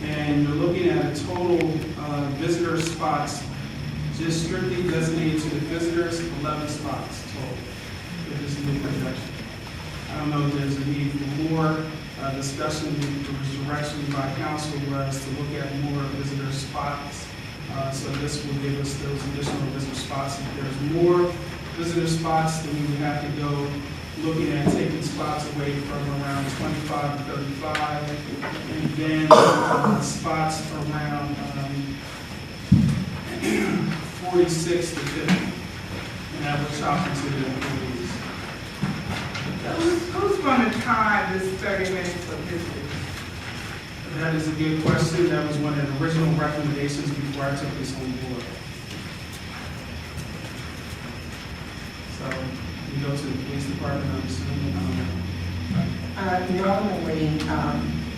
And you're looking at a total visitor spots, just strictly designated to the visitors, 11 spots total with this new projection. I don't know if there's a need for more discussion. The direction by council was to look at more visitor spots. So this will give us those additional visitor spots. If there's more visitor spots, then we would have to go looking at taking spots away from around 25 to 35, and then spots around 46 to 50, and that would chop into the employees. Who's going to time this 30 minutes for visitors? That is a good question. That was one of the original recommendations before I took this on board. So we go to the police department, I'm assuming. Normally,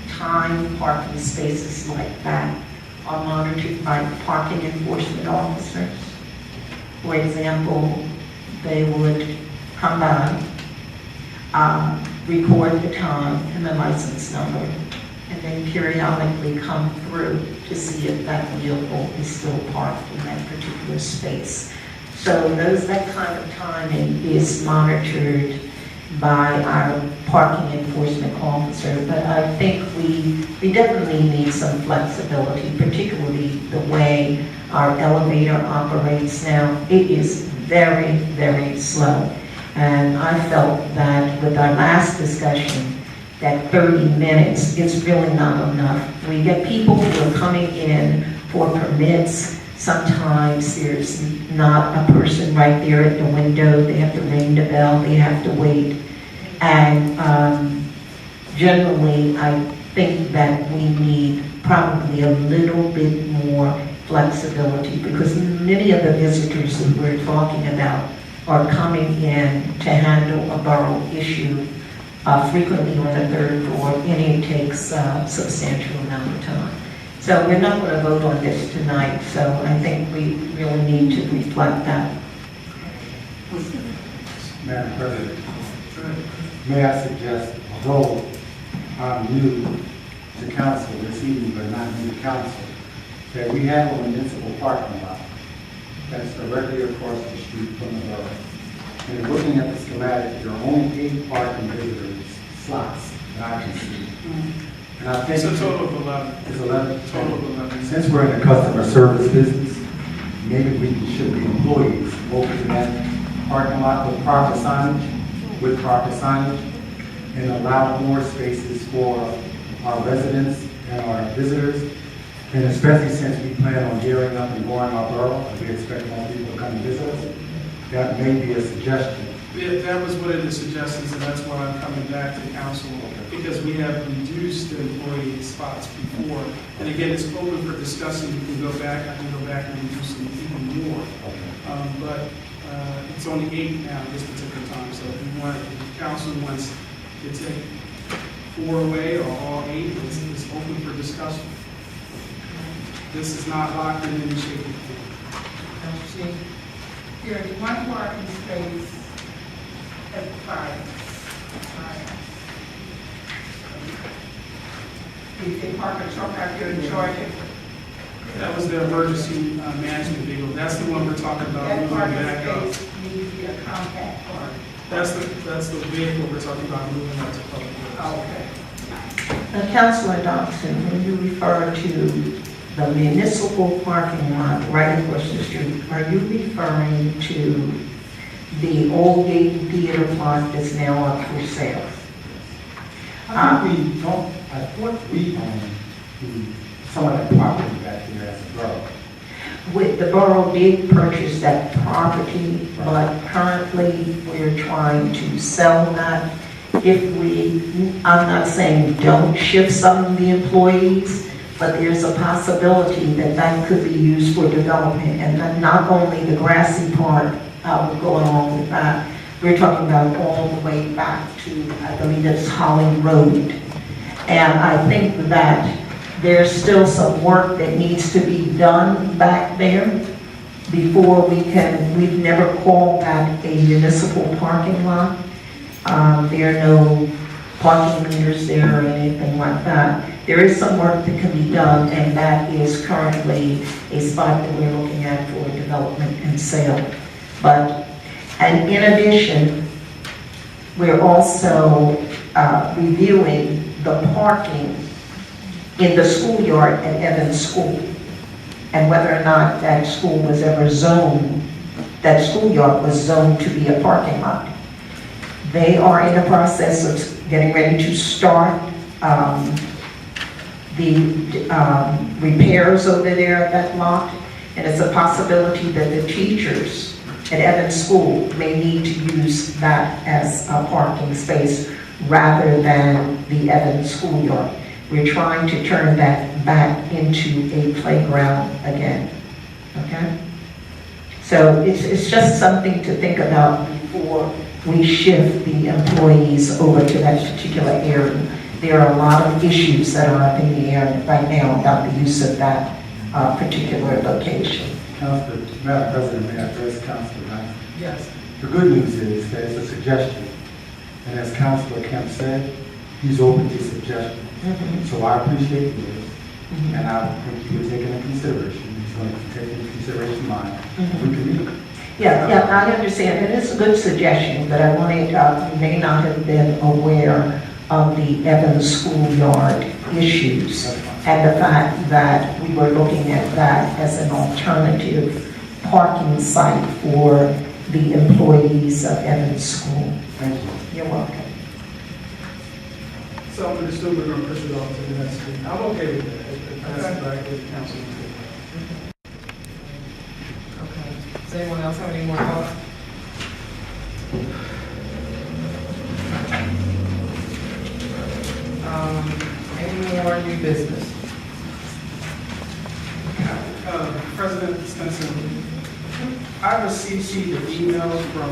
time parking spaces like that are monitored by parking enforcement officers. For example, they would come by, record the time and the license number, and then periodically come through to see if that vehicle is still parked in that particular space. So that kind of timing is monitored by our parking enforcement officer, but I think we definitely need some flexibility, particularly the way our elevator operates now. It is very, very slow. And I felt that with our last discussion, that 30 minutes is really not enough. We get people who are coming in for permits. Sometimes there's not a person right there at the window. They have to ring the bell. They have to wait. And generally, I think that we need probably a little bit more flexibility, because many of the visitors that we're talking about are coming in to handle a borough issue frequently on the 3rd floor, and it takes a substantial amount of time. So we're not going to vote on this tonight, so I think we really need to reflect that. Madam President, may I suggest, although I'm new to council this evening, but not new to council, that we have a municipal parking lot that's directly across the street from the borough. And looking at the schematic, there are only 8 parking visitors slots that I can see. And I think it's a total of 11. It's 11. Total of 11. Since we're in the customer service business, maybe we should be employees opening that parking lot with proper signage, and allow more spaces for our residents and our visitors. And especially since we plan on gearing up and growing our borough, and we expect more people to come and visit us, that may be a suggestion. Yeah, that was one of the suggestions, and that's why I'm coming back to council, because we have reduced the employee spots before. And again, it's open for discussion. You can go back, I can go back and reduce them even more. But it's only 8 now at this particular time. So if council wants to take 4 away or all 8, it's open for discussion. This is not locked in any shape or form. There's one parking space at the fire. If they park a truck out there in Georgia. That was the emergency management vehicle. That's the one we're talking about. That moving parking back up. space needs to be a compact park. That's the vehicle we're talking about moving up to public works. Okay. Councilor Dodson, when you refer to the municipal parking lot right across the street, are you referring to the old Yeadon Theater plot that's now up for sale? I thought we own some of that property back there as a borough. The borough did purchase that property, but currently we're trying to sell that. I'm not saying don't shift some of the employees, but there's a possibility that that could be used for development, and not only the grassy part go along with that. We're talking about all the way back to, I believe it's Holly Road. And I think that there's still some work that needs to be done back there before we've never called that a municipal parking lot. There are no parking meters there or anything like that. There is some work that can be done, and that is currently a spot that we're looking at for development and sale. And in addition, we're also reviewing the parking in the schoolyard at Evans School, and whether or not that school was ever zoned, that schoolyard was zoned to be a parking lot. They are in the process of getting ready to start the repairs over there at that lot, and it's a possibility that the teachers at Evans School may need to use that as a parking space rather than the Evans schoolyard. We're trying to turn that back into a playground again, okay? So it's just something to think about before we shift the employees over to that particular area. There are a lot of issues that are up in the air right now about the use of that particular location. Madam President, may I address Councilor Knight? Yes. The good news is that it's a suggestion, and as Councilor Kemp said, he's open to suggestions. So I appreciate this, and I think you're taking into consideration. He's going to take into consideration mine. We can meet. Yeah, I understand. It is a good suggestion, but I wanted, you may not have been aware of the Evans schoolyard issues and the fact that we were looking at that as an alternative parking site for the employees of Evans School. Thank you. You're welcome. So I'm going to assume we're going to push it off to the next meeting. I'm okay with that. It passes back to the council. Okay. Does anyone else have any more thoughts? Any more new business? President Spencer, I received the email from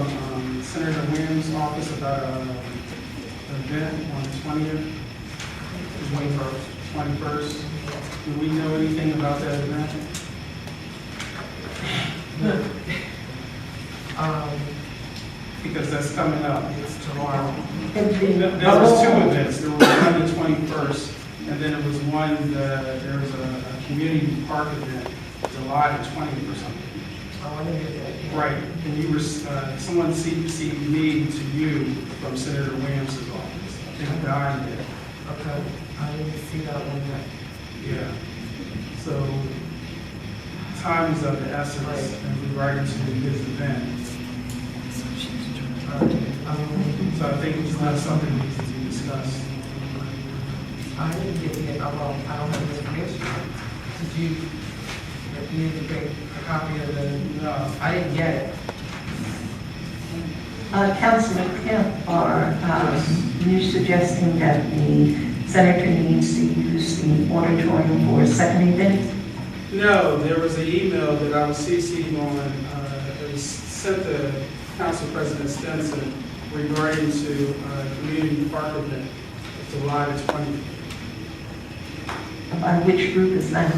Senator Williams' office about an event on the 20th, 21st. Do we know anything about that event? Because that's coming up. It's tomorrow. There was two events. There was one the 21st, and then there was one, there was a community park event, July the 20th or something. Oh, I didn't get that. Right, and you were, someone CC'd me to you from Senator Williams' office. I think Don did. Okay, I didn't see that one yet. Yeah. So, time is of the essence in regard to his event. So I think it's not something that needs to be discussed. I didn't get it. I don't have the information. Did you need to get a copy of the? No. I didn't get it. Councilman Kemp, are you suggesting that the senator needs to use the auditorium for a second event? No, there was an email that I was CC'd on, it was sent to Council President Stetson regarding to community park event, July the 20th. By which group is that?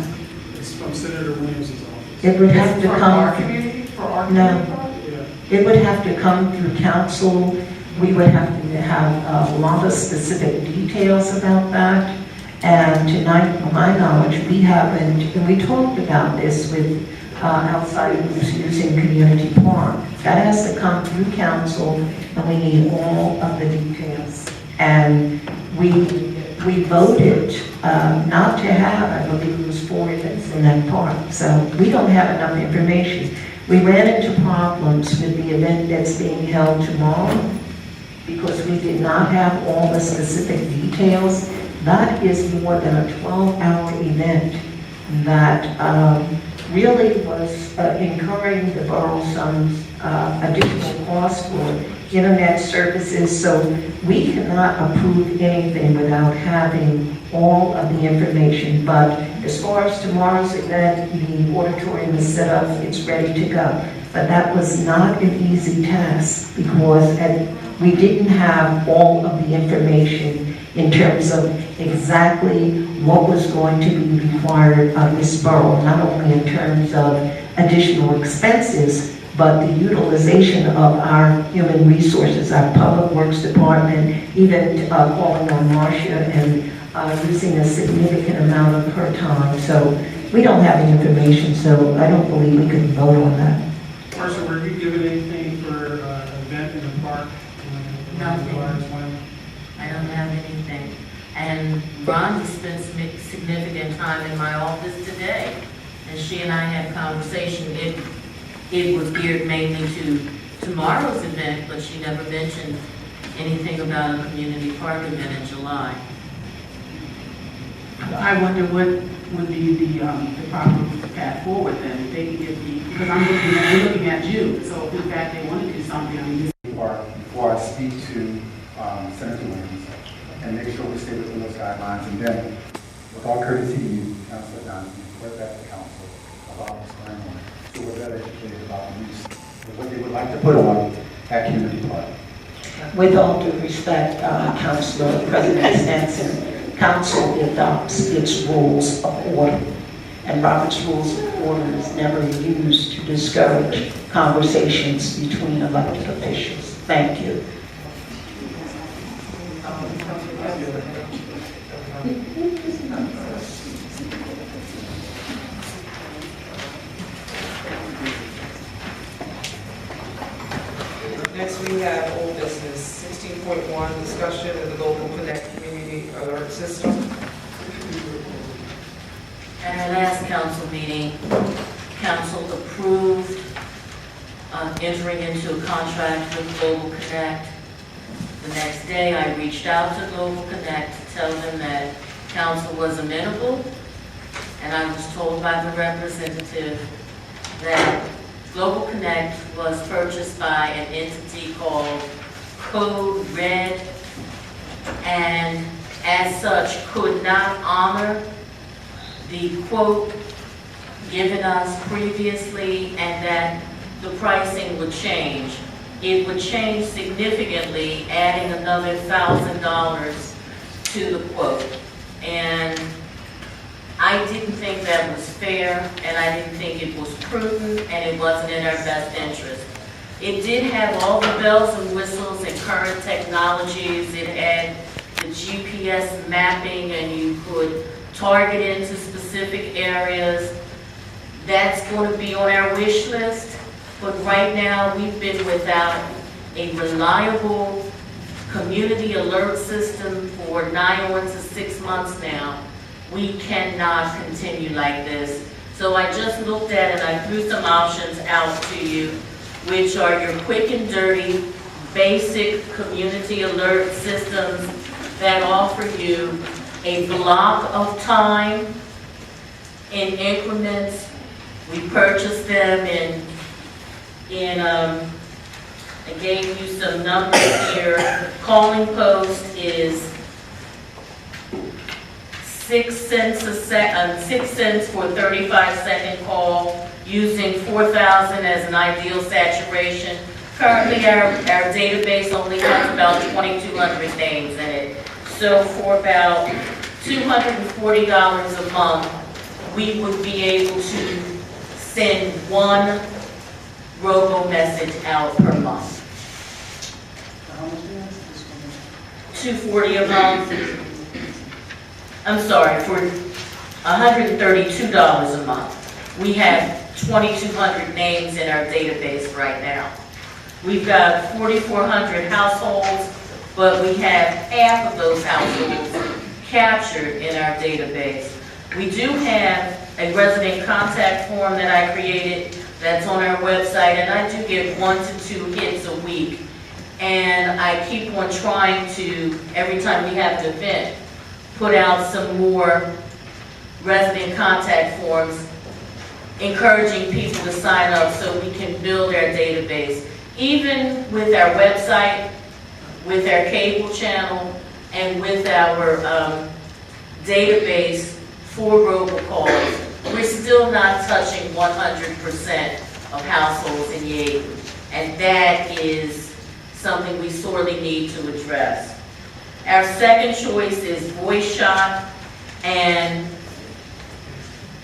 It's from Senator Williams' office. It would have to For come. our community? For our No. community? Yeah. It would have to come through council. We would have to have a lot of specific details about that. And tonight, to my knowledge, we haven't, and we talked about this with outside groups using community park. That has to come through council, and we need all of the details. And we voted not to have, I believe it was 4 events in that park. So we don't have enough information. We ran into problems with the event that's being held tomorrow because we did not have all the specific details. That is more than a 12-hour event that really was incurring the borough some additional costs for internet services. So we cannot approve anything without having all of the information. But as far as tomorrow's event, the auditorium is set up, it's ready to go. But that was not an easy task because we didn't have all of the information in terms of exactly what was going to be required of this borough, not only in terms of additional expenses, but the utilization of our human resources, our public works department, even calling on Marcia and using a significant amount of her time. So we don't have the information, so I don't believe we could vote on that. Marcia, were you given anything for an event in the park? Nothing. I don't have anything. And Rhonda spent significant time in my office today, and she and I had a conversation. It was geared mainly to tomorrow's event, but she never mentioned anything about a community park event in July. I wonder what would be the proper path forward then, if they could get because we're looking at June, so if in fact they want to do something, I mean, Before I speak to Senator Williams, and make sure we stay within those guidelines, and then, with all courtesy to you, Councilor Dodson, report back to council about what's going on, so we're better educated about the use of what they would like to put on at Community Park. With all due respect, Council President Stenson, Council adopts its rules of order, and Robert's Rules of Order is never used to discourage conversations between elected officials. Thank you. Next, we have old business, 16.1, discussion of the Global Connect Community Alert System. At our last council meeting, council approved entering into a contract with Global Connect. The next day, I reached out to Global Connect to tell them that council was amenable, and I was told by the representative that Global Connect was purchased by an entity called Code Red, and as such could not honor the quote given us previously, and that the pricing would change. It would change significantly, adding another $1,000 to the quote. And I didn't think that was fair, and I didn't think it was prudent, and it wasn't in our best interest. It did have all the bells and whistles and current technologies. It had the GPS mapping, and you could target into specific areas. That's going to be on our wish list, but right now we've been without a reliable community alert system for 9 to 6 months now. We cannot continue like this. So I just looked at it, I threw some options out to you, which are your quick and dirty, basic community alert systems that offer you a block of time in increments. We purchased them I gave you some numbers here. Calling post is 6 cents for a 35-second call, using 4,000 as an ideal saturation. Currently, our database only has about 2,200 names in it. So for about $240 a month, we would be able to send one robo message out per month. $240 a month. I'm sorry, for $132 a month. We have 2,200 names in our database right now. We've got 4,400 households, but we have half of those households captured in our database. We do have a resident contact form that I created that's on our website, and I do get 1 to 2 hits a week. And I keep on trying to, every time we have an event, put out some more resident contact forms, encouraging people to sign up so we can build our database. Even with our website, with our cable channel, and with our database for robocalls, we're still not touching 100% of households in Yeadon. And that is something we sorely need to address. Our second choice is voice shop, and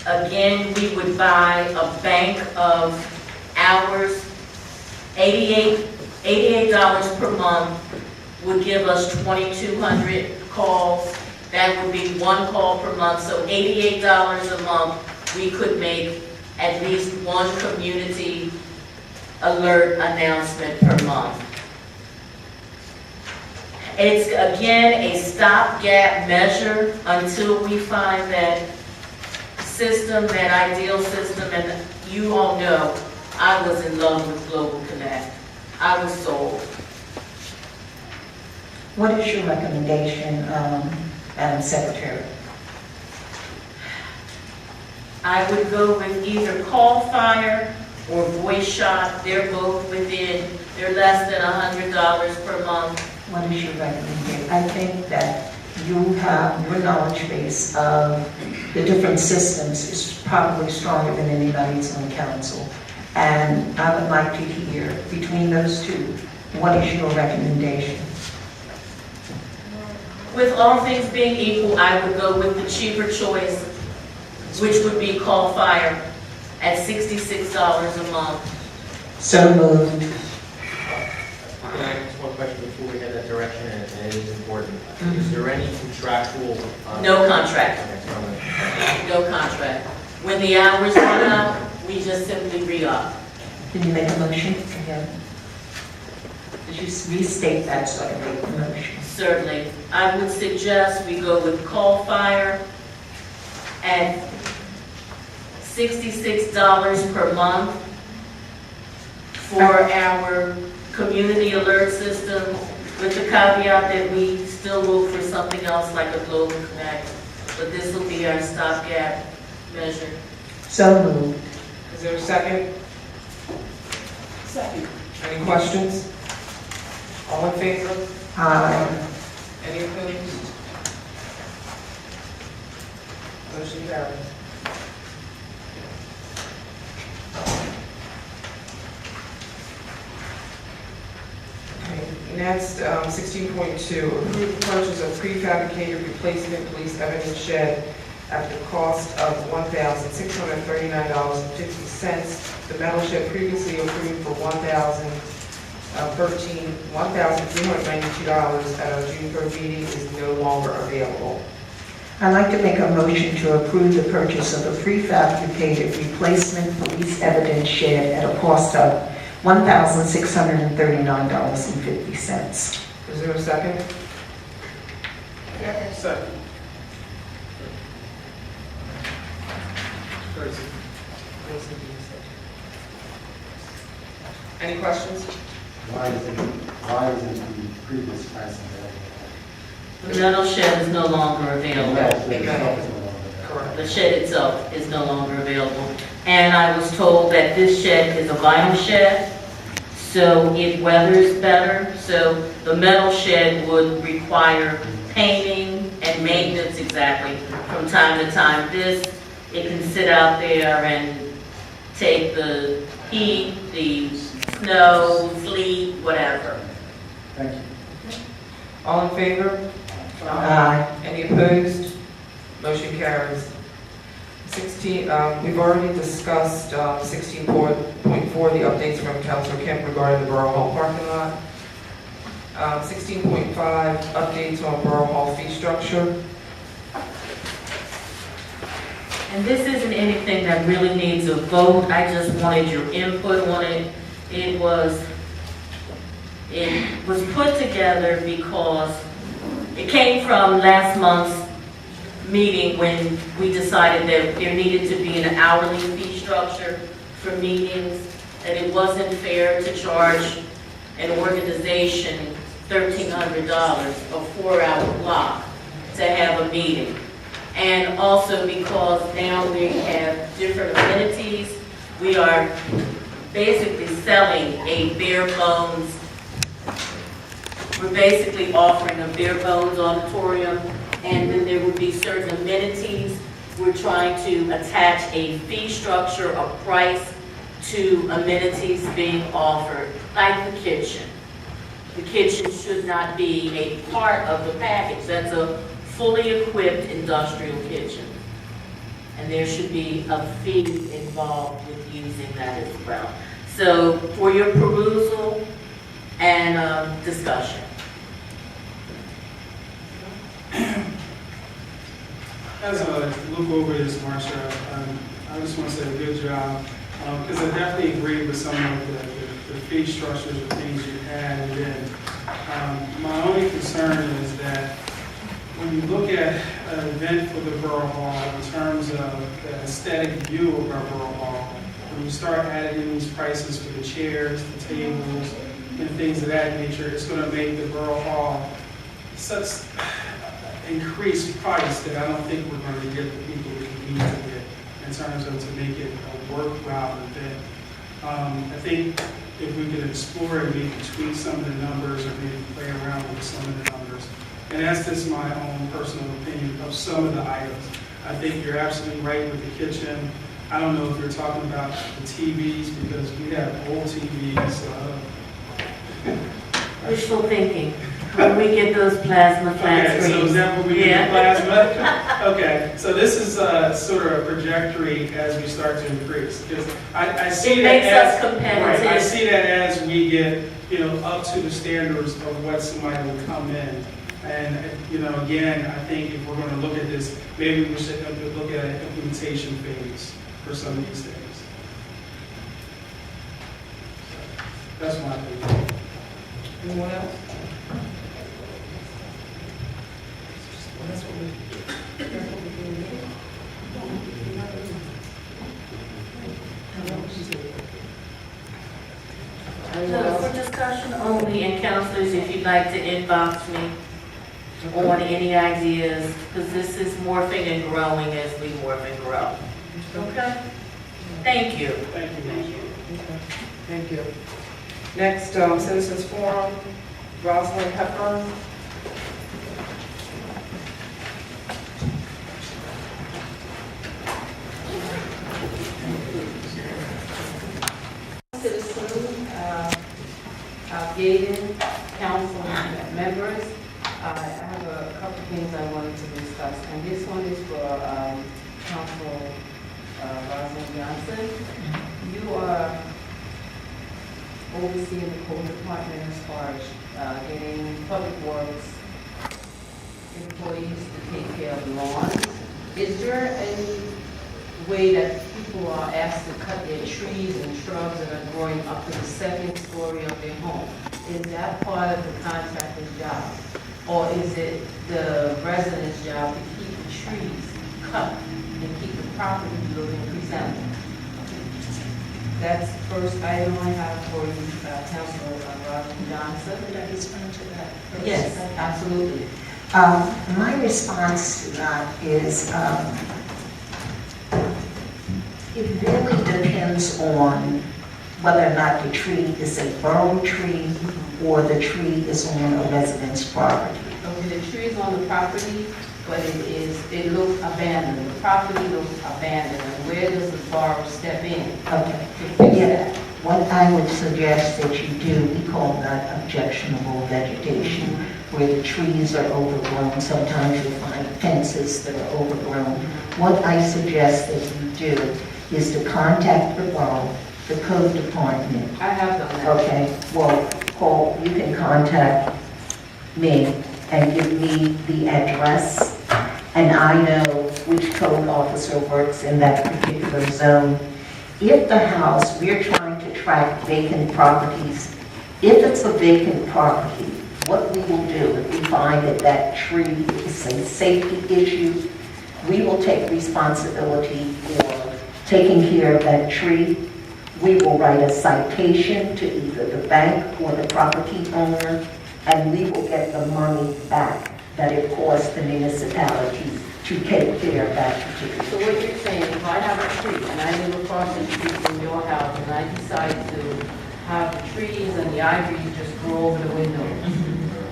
again, we would buy a bank of hours. $88 per month would give us 2,200 calls. That would be one call per month, so $88 a month, we could make at least one community alert announcement per month. It's, again, a stopgap measure until we find that system, that ideal system, and you all know I was in love with Global Connect. I was sold. What is your recommendation, Madam Secretary? I would go with either Call Fire or Voice Shop. They're both within, they're less than $100 per month. What is your recommendation? I think that you have your knowledge base of the different systems is probably stronger than anybody's on council. And I would like to hear, between those two, what is your recommendation? With all things being equal, I would go with the cheaper choice, which would be Call Fire at $66 a month. So moved. Just one question before we head that direction, and it is important. Is there any contractual? No contract. No contract. When the hours run out, we just simply re-up. Can you make a motion again? Did you restate that so I can make the motion? Certainly. I would suggest we go with Call Fire at $66 per month for our community alert system, with the caveat that we still look for something else like a Global Connect. But this will be our stopgap measure. So moved. Is there a second? Second. Any questions? All in favor? Aye. Any opposed? Motion carries. Okay, next, 16.2, approve purchase of prefabricated replacement police evidence shed at the cost of $1,639.50. The metal shed previously approved for $1,392 at our June 3rd meeting is no longer available. I'd like to make a motion to approve the purchase of a prefabricated replacement police evidence shed at a cost of $1,639.50. Is there a second? Second. Any questions? Why isn't the previous price available? The metal shed is no longer available. Correct. The shed itself is no longer available. And I was told that this shed is a vinyl shed, so it weathers better. So the metal shed would require painting and maintenance exactly from time to time. This, it can sit out there and take the heat, the snow, sleet, whatever. Thank you. All in favor? Aye. Any opposed? Motion carries. 16, we've already discussed 16.4, the updates from Councilor Kemp regarding the Borough Hall parking lot. 16.5, updates on Borough Hall fee structure. And this isn't anything that really needs a vote. I just wanted your input on it. It was put together because it came from last month's meeting when we decided that there needed to be an hourly fee structure for meetings, that it wasn't fair to charge an organization $1,300, a 4-hour block, to have a meeting. And also because now we have different amenities, we are basically selling a bare bones. We're basically offering a bare bones auditorium, and then there would be certain amenities. We're trying to attach a fee structure, a price to amenities being offered, like the kitchen. The kitchen should not be a part of the package. That's a fully equipped industrial kitchen. And there should be a fee involved with using that as well. So for your perusal and discussion. As I look over this, Marsha, I just want to say a good job, because I definitely agree with some of the fee structures and things you had. And then my only concern is that when you look at an event for the Borough Hall in terms of the aesthetic view of our Borough Hall, when you start adding in these prices for the chairs, the tables, and things of that nature, it's going to make the Borough Hall such increased price that I don't think we're going to get the people that we need to get in terms of to make it a worthwhile event. I think if we could explore and maybe tweak some of the numbers or maybe play around with some of the numbers. And that's just my own personal opinion of some of the items. I think you're absolutely right with the kitchen. I don't know if you're talking about the TVs, because we have old TVs. Wishful thinking. When we get those plasma flat Okay, screens. so is that what we get, plasma? Okay, so this is sort of a trajectory as we start to increase. Because I see It that makes as, us competitive. Right, I see that as we get, up to the standards of what somebody will come in. And, again, I think if we're going to look at this, maybe we should look at an implementation phase for some of these things. That's my opinion. Anyone else? That's what we do. So for discussion only, and counselors, if you'd like to inbox me on any ideas, because this is morphing and growing as we morph and grow. Okay? Thank you. Thank you. Thank you. Okay. Thank you. Next, Citizens Forum, Rosalind Hepburn. Yeadon Council members. I have a couple things I wanted to discuss, and this one is for Council President Johnson. You are overseeing the code department as far as getting public works employees to take care of lawns. Is there any way that people are asked to cut their trees and shrubs that are growing up to the second story of their home? Is that part of the contractor's job? Or is it the resident's job to keep the trees cut and keep the property looking presentable? That's the first item I have for you, Councilor Robinson Johnson. Could I respond to that first? Yes, absolutely. My response to that is, it really depends on whether or not the tree is a borough tree or the tree is on a resident's property. Okay, the tree is on the property, but it looks abandoned. The property looks abandoned, and where does the borough step in Okay. to fix Yeah. that? What I would suggest that you do, we call that objectionable vegetation, where the trees are overgrown. Sometimes you'll find fences that are overgrown. What I suggest that you do is to contact the borough, the code department. I have done that. Okay, well, Paul, you can contact me and give me the address, and I know which code officer works in that particular zone. If the house, we're trying to track vacant properties. If it's a vacant property, what we will do, if we find that that tree is a safety issue, we will take responsibility for taking care of that tree. We will write a citation to either the bank or the property owner, and we will get the money back that it cost the municipality to take care of that particular So what you're saying, if I have a tree and I live across the street from your house and I decide to have the trees and the ivy just grow over the window,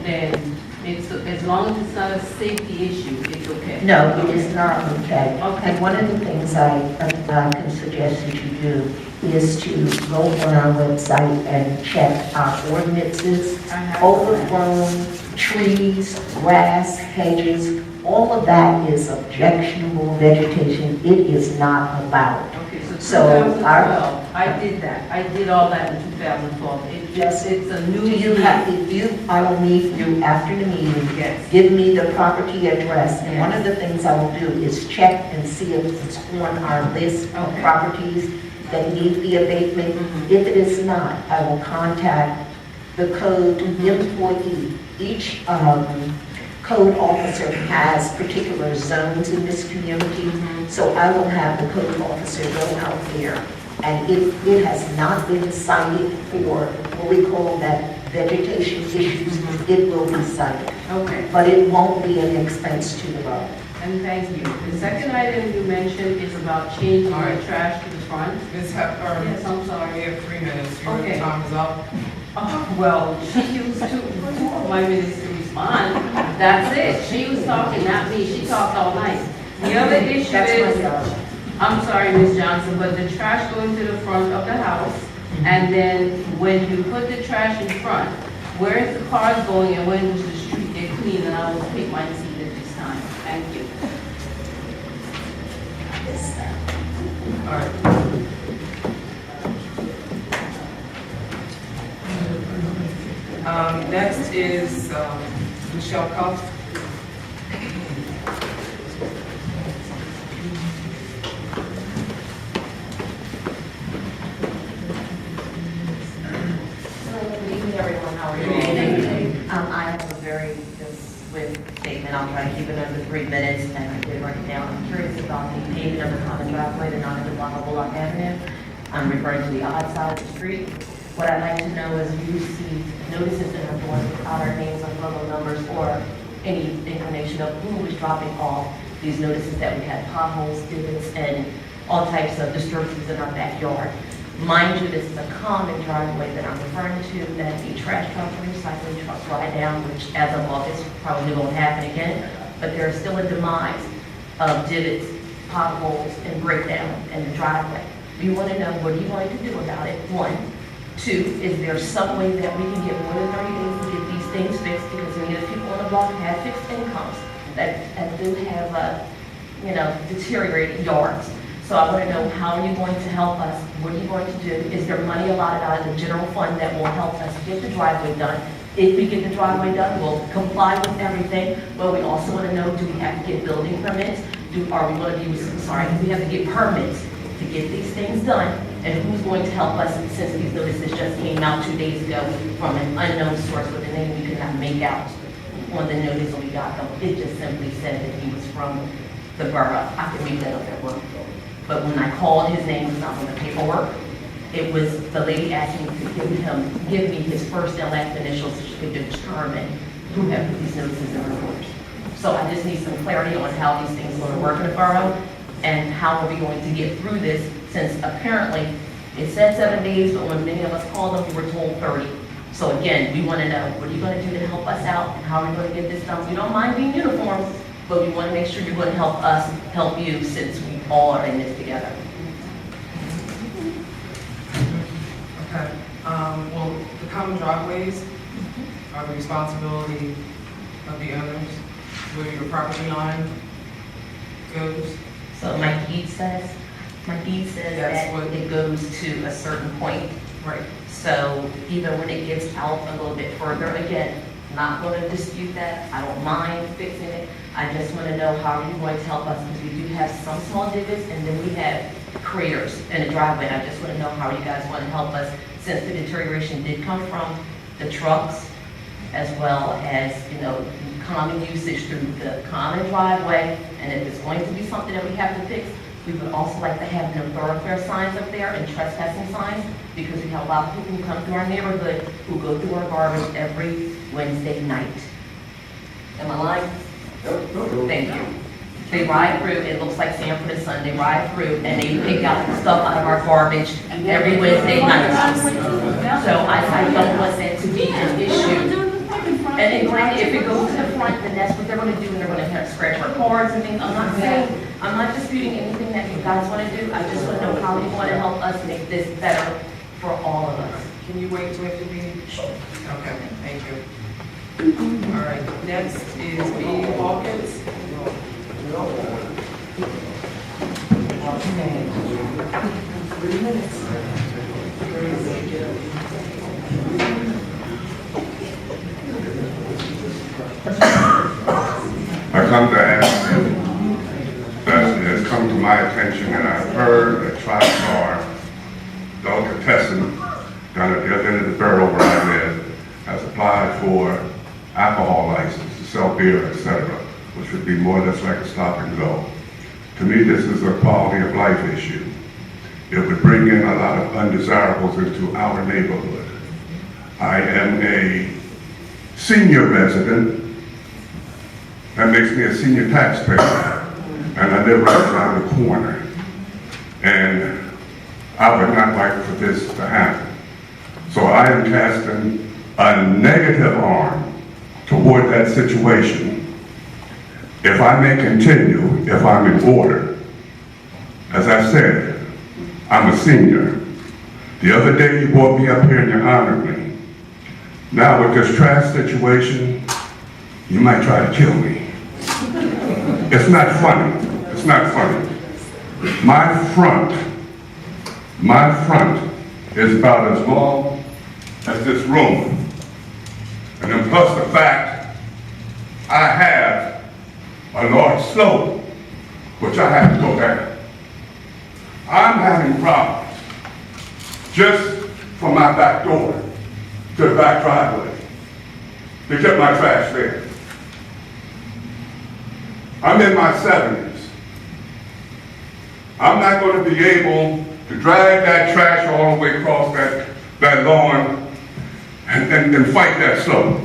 then It's, as long as it's not a safety issue, it's okay. No, it is not okay. Okay. And one of the things I can suggest that you do is to go on our website and check our ordinances, overgrown trees, grass, hedges, all of that is objectionable vegetation. It is not allowed. Okay, so So 2012, I did that. I did all that in 2012. It's a new. Do you have, if you, I will need you after the meeting, Yes. give me the property address. And one of the things I will do is check and see if it's on our list of Okay. properties that need the abatement. If it is not, I will contact the code employee. Each code officer has particular zones in this community. So I will have the code officer go out there. And if it has not been cited for what we call that vegetation issues, it will be cited. Okay. But it won't be an expense to the borough. And thank you. The second item you mentioned is about changing the trash to the front. Ms. Hepburn, Yes, I'm sorry. we have 3 minutes. Your Okay. time is up. Well, she used two of my minutes to respond. That's it. She was talking, not me. She talked all night. The other issue That's my is, job. I'm sorry, Ms. Johnson, but the trash going to the front of the house, and then when you put the trash in front, where is the cars going and when does the street get clean? And I will take my seat at this time. Thank you. All right. Next is Michelle Cuff. Good evening, everyone. How are you? I have a very swift statement. I'll try to keep it under 3 minutes, and I did write it down. I'm curious about the paving of the common driveway, the non-block Bullock Avenue. I'm referring to the odd side of the street. What I'd like to know is if you received notices in our doors without our names or photo numbers or any inclination of who was dropping off these notices that we had potholes, divots, and all types of disturbances in our backyard. Mind you, this is a common driveway that I'm referring to, that the trash trucks and recycling trucks ride down, which as of August probably won't happen again, but there is still a demise of divots, potholes, and breakdown in the driveway. We want to know what are you going to do about it, 1. 2, is there some way that we can get more than 30 days to get these things fixed, because many of the people on the block have fixed incomes that do have, deteriorated yards. So I want to know, how are you going to help us? What are you going to do? Is there money allotted out of the general fund that will help us get the driveway done? If we get the driveway done, we'll comply with everything, but we also want to know, do we have to get building permits? Do we have to get permits to get these things done? And who's going to help us, since these notices just came out 2 days ago from an unknown source with a name we could not make out on the notice when we got them? It just simply said that he was from the borough. I can read that up at work. But when I called, his name was not on the paperwork. It was, the lady asked me to give me his first and last initials so she could determine who had put these notices in reports. So I just need some clarity on how these things are going to work in the borough and how are we going to get through this, since apparently it said 7 days, but when many of us called them, we were told 30. So again, we want to know, what are you going to do to help us out, and how are we going to get this done? We don't mind being uniform, but we want to make sure you're going to help us help you, since we all are in this together. Okay. Well, the common driveways are the responsibility of the owners, where your property line goes. So my deed says that it goes to a certain point. Right. So even when it gets out a little bit further, again, not going to dispute that. I don't mind fixing it. I just want to know, how are you going to help us? Because we do have some small divots, and then we have craters in the driveway. And I just want to know how you guys want to help us, since the deterioration did come from the trucks, as well as, common usage through the common driveway. And if it's going to be something that we have to fix, we would also like to have no thoroughfare signs up there and trespassing signs, because we have a lot of people who come through our neighborhood who go through our garbage every Wednesday night. Am I lying? Thank you. They ride through, it looks like Sanford and Son, they ride through and they pick out stuff out of our garbage every Wednesday night. So I don't want that to be an issue. And then granted, if it goes to the front, then that's what they're gonna do, and they're gonna have scratch our cars and things. I'm not disputing anything that you guys wanna do. I just wanna know how you wanna help us make this better for all of us. Can you wait till after the meeting? Sure. Okay, thank you. All right, next is B. Hawkins. I come to ask you, that it has come to my attention and I've heard a tri-star delicatessen down at the other end of the borough where I live has applied for alcohol license to sell beer, etc., which would be more or less like a stop and go. To me, this is a quality of life issue. It would bring in a lot of undesirables into our neighborhood. I am a senior resident. That makes me a senior taxpayer. And I live right around the corner. And I would not like for this to happen. So I am casting a negative arm toward that situation. If I may continue, if I'm in order, as I said, I'm a senior. The other day you brought me up here and you honored me. Now with this trash situation, you might try to kill me. It's not funny. It's not funny. My front is about as long as this room. And then plus the fact I have a large slope, which I have to go down. I'm having problems just from my back door to the back driveway to get my trash there. I'm in my 70s. I'm not going to be able to drag that trash all the way across that lawn and fight that slope.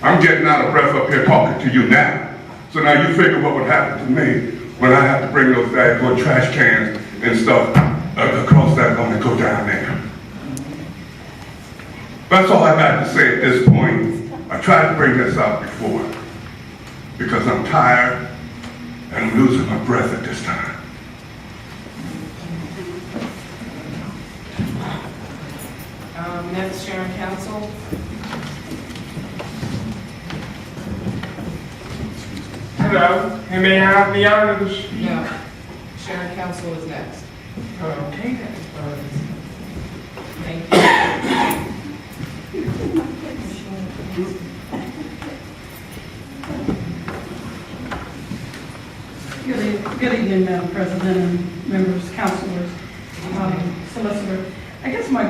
I'm getting out of breath up here talking to you now. So now you figure what would happen to me when I have to bring those little trash cans and stuff across that lawn and go down there. That's all I got to say at this point. I tried to bring this up before because I'm tired and I'm losing my breath at this time. Next, Sharon Council. Hello, and may I have the honors? No, Sharon Council is next. Okay then. Thank you. Good evening, Madam President and members, councilors, solicitor. I guess my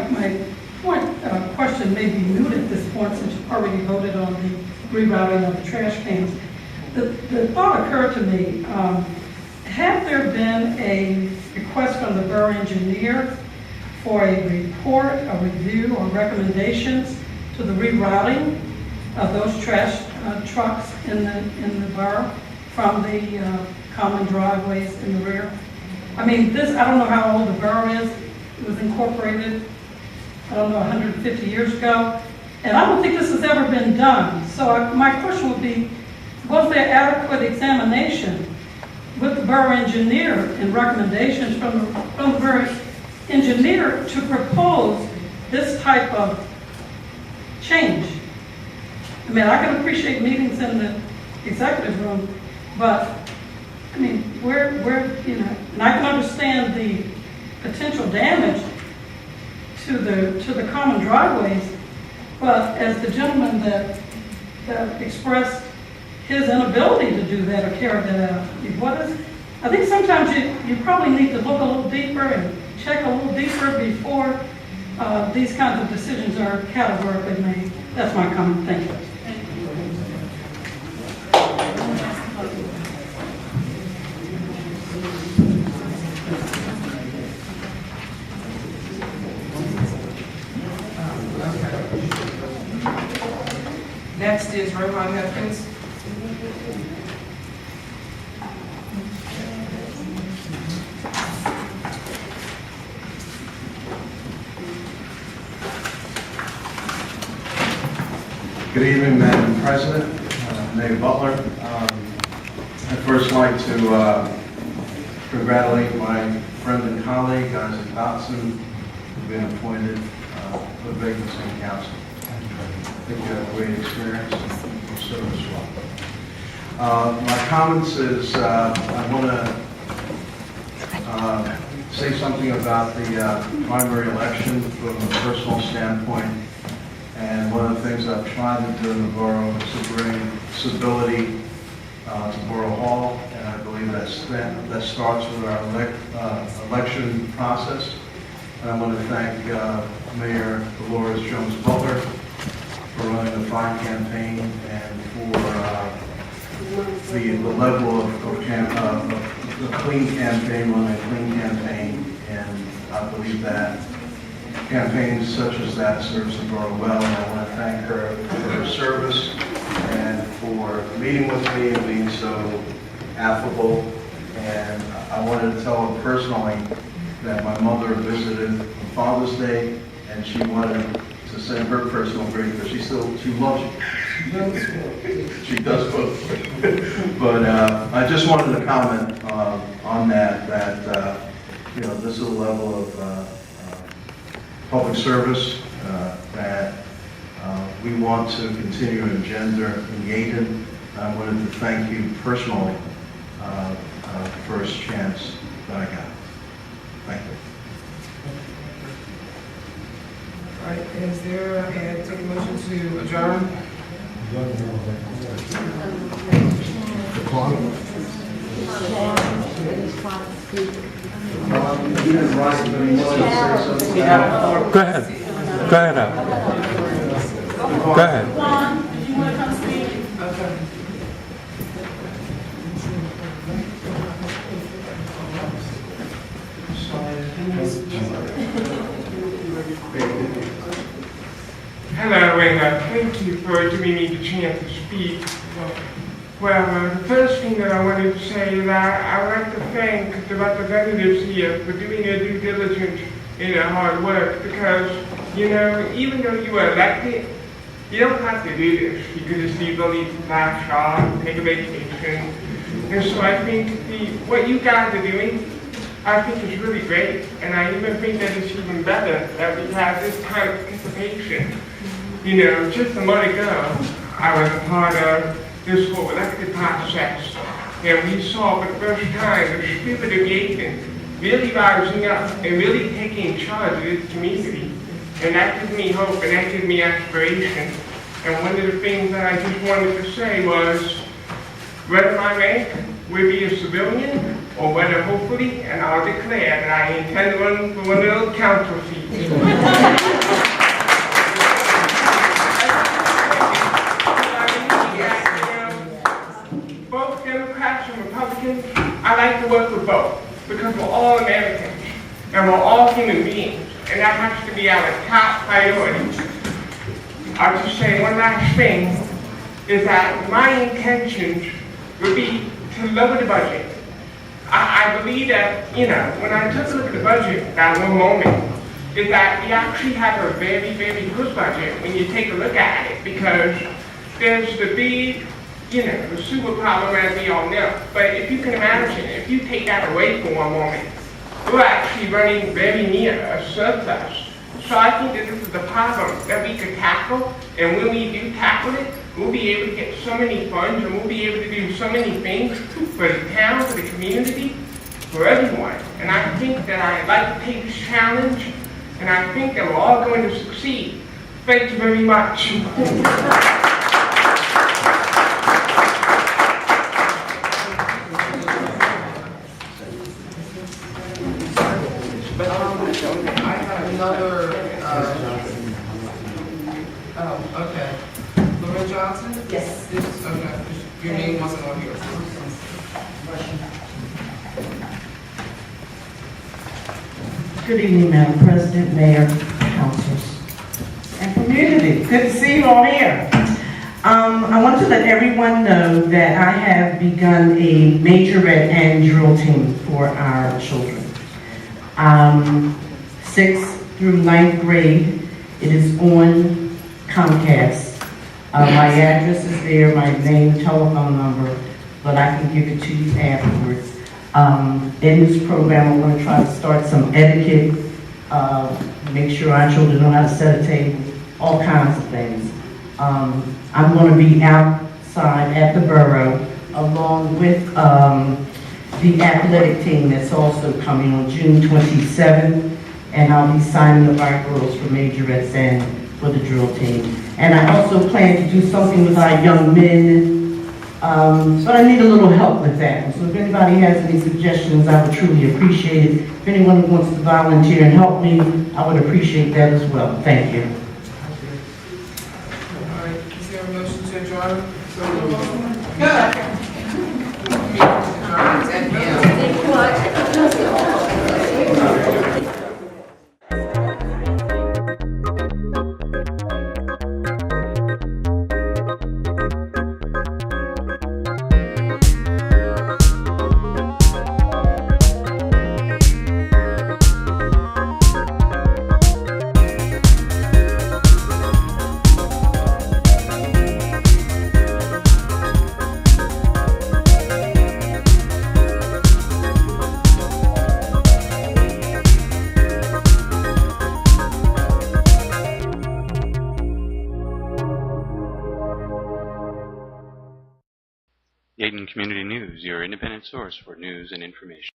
question may be moot at this point since you've already voted on the rerouting of the trash cans. The thought occurred to me, have there been a request from the borough engineer for a report, a review, or recommendations to the rerouting of those trash trucks in the borough from the common driveways in the rear? I mean, I don't know how old the borough is. It was incorporated, I don't know, 150 years ago. And I don't think this has ever been done. So my question would be, was there adequate examination with the borough engineer and recommendations from the borough engineer to propose this type of change? I mean, I can appreciate meetings in the executive room, but I mean, where, and I can understand the potential damage to the common driveways, but as the gentleman that expressed his inability to do that or carry that out, I think sometimes you probably need to look a little deeper and check a little deeper before these kinds of decisions are categorically made. That's my comment. Thank you. Next is Rohan Hopkins. Good evening, Madam President, Mayor Butler. I'd first like to congratulate my friend and colleague, Isaac Dodson, who's been appointed to the Vacancy Council. I think you have a great experience and you'll serve us well. My comments is I want to say something about the primary election from a personal standpoint. And one of the things I've tried to do in the borough is to bring civility to Borough Hall, and I believe that starts with our election process. And I want to thank Mayor Dolores Jones-Butler for running a fine campaign and for the level of the clean campaign, running a clean campaign, and I believe that campaigns such as that serves the borough well, and I want to thank her for her service and for meeting with me and being so affable. And I wanted to tell her personally that my mother visited on Father's Day, and she wanted to send her personal greetings, but she loves you. She does both. But I just wanted to comment on that you know, this is a level of public service that we want to continue to engender in Yeadon. I wanted to thank you personally the first chance that I got. Thank you. All right, is there take a motion to adjourn? Go ahead. Go ahead. Go ahead. Juan, did you want to come speak? Okay. Hello, and thank you for giving me the chance to speak. Well, the first thing that I wanted to say is that I would like to thank the representatives here for doing their due diligence and their hard work, because, you know, even though you were elected, you don't have to do this. You could just leave the leave last job, take a vacation. And so I think what you guys are doing, I think is really great. And I even think that it's even better that we have this kind of participation. You know, just a month ago, I was a part of this whole elected process, and we saw for the first time the spirit of Yeadon really rising up and really taking charge of this community. And that gives me hope, and that gives me aspiration. And one of the things that I just wanted to say was, whether my rank will be a civilian, or whether hopefully, and I'll declare that I intend to run for one of those council seats. Both Democrats and Republicans, I like to work with both, because we're all Americans, and we're all human beings, and that has to be our top priority. I'll just say one last thing, is that my intentions would be to lower the budget. I believe that, you know, when I took a look at the budget that one moment, is that we actually have a very, very good budget when you take a look at it, because there's the big, you know, the super problem, as we all know. But if you can imagine, if you take that away for one moment, we're actually running very near a surplus. So I think that this is the problem that we could tackle, and when we do tackle it, we'll be able to get so many funds, and we'll be able to do so many things for the town, for the community, for everyone. And I think that I'd like to take this challenge, and I think that we're all going to succeed. Thank you very much. I have another, okay. Lorraine Johnson? Yes. Okay, your name wasn't on here. Good evening, Madam President, Mayor, councils, and community. Good to see you all here. I want to let everyone know that I have begun a majorette and drill team for our children. 6th through 9th grade, it is on Comcast. My address is there, my name, telephone number, but I can give it to you afterwards. In this program, I'm going to try to start some etiquette, make sure our children know how to set a table, all kinds of things. I'm going to be outside at the borough along with the athletic team that's also coming on June 27th, and I'll be signing up our girls for majorettes and for the drill team. And I also plan to do something with our young men, but I need a little help with that. So if anybody has any suggestions, I would truly appreciate it. If anyone wants to volunteer and help me, I would appreciate that as well. Thank you. All right, is there a motion to adjourn? Yeadon Community News, your independent source for news and information.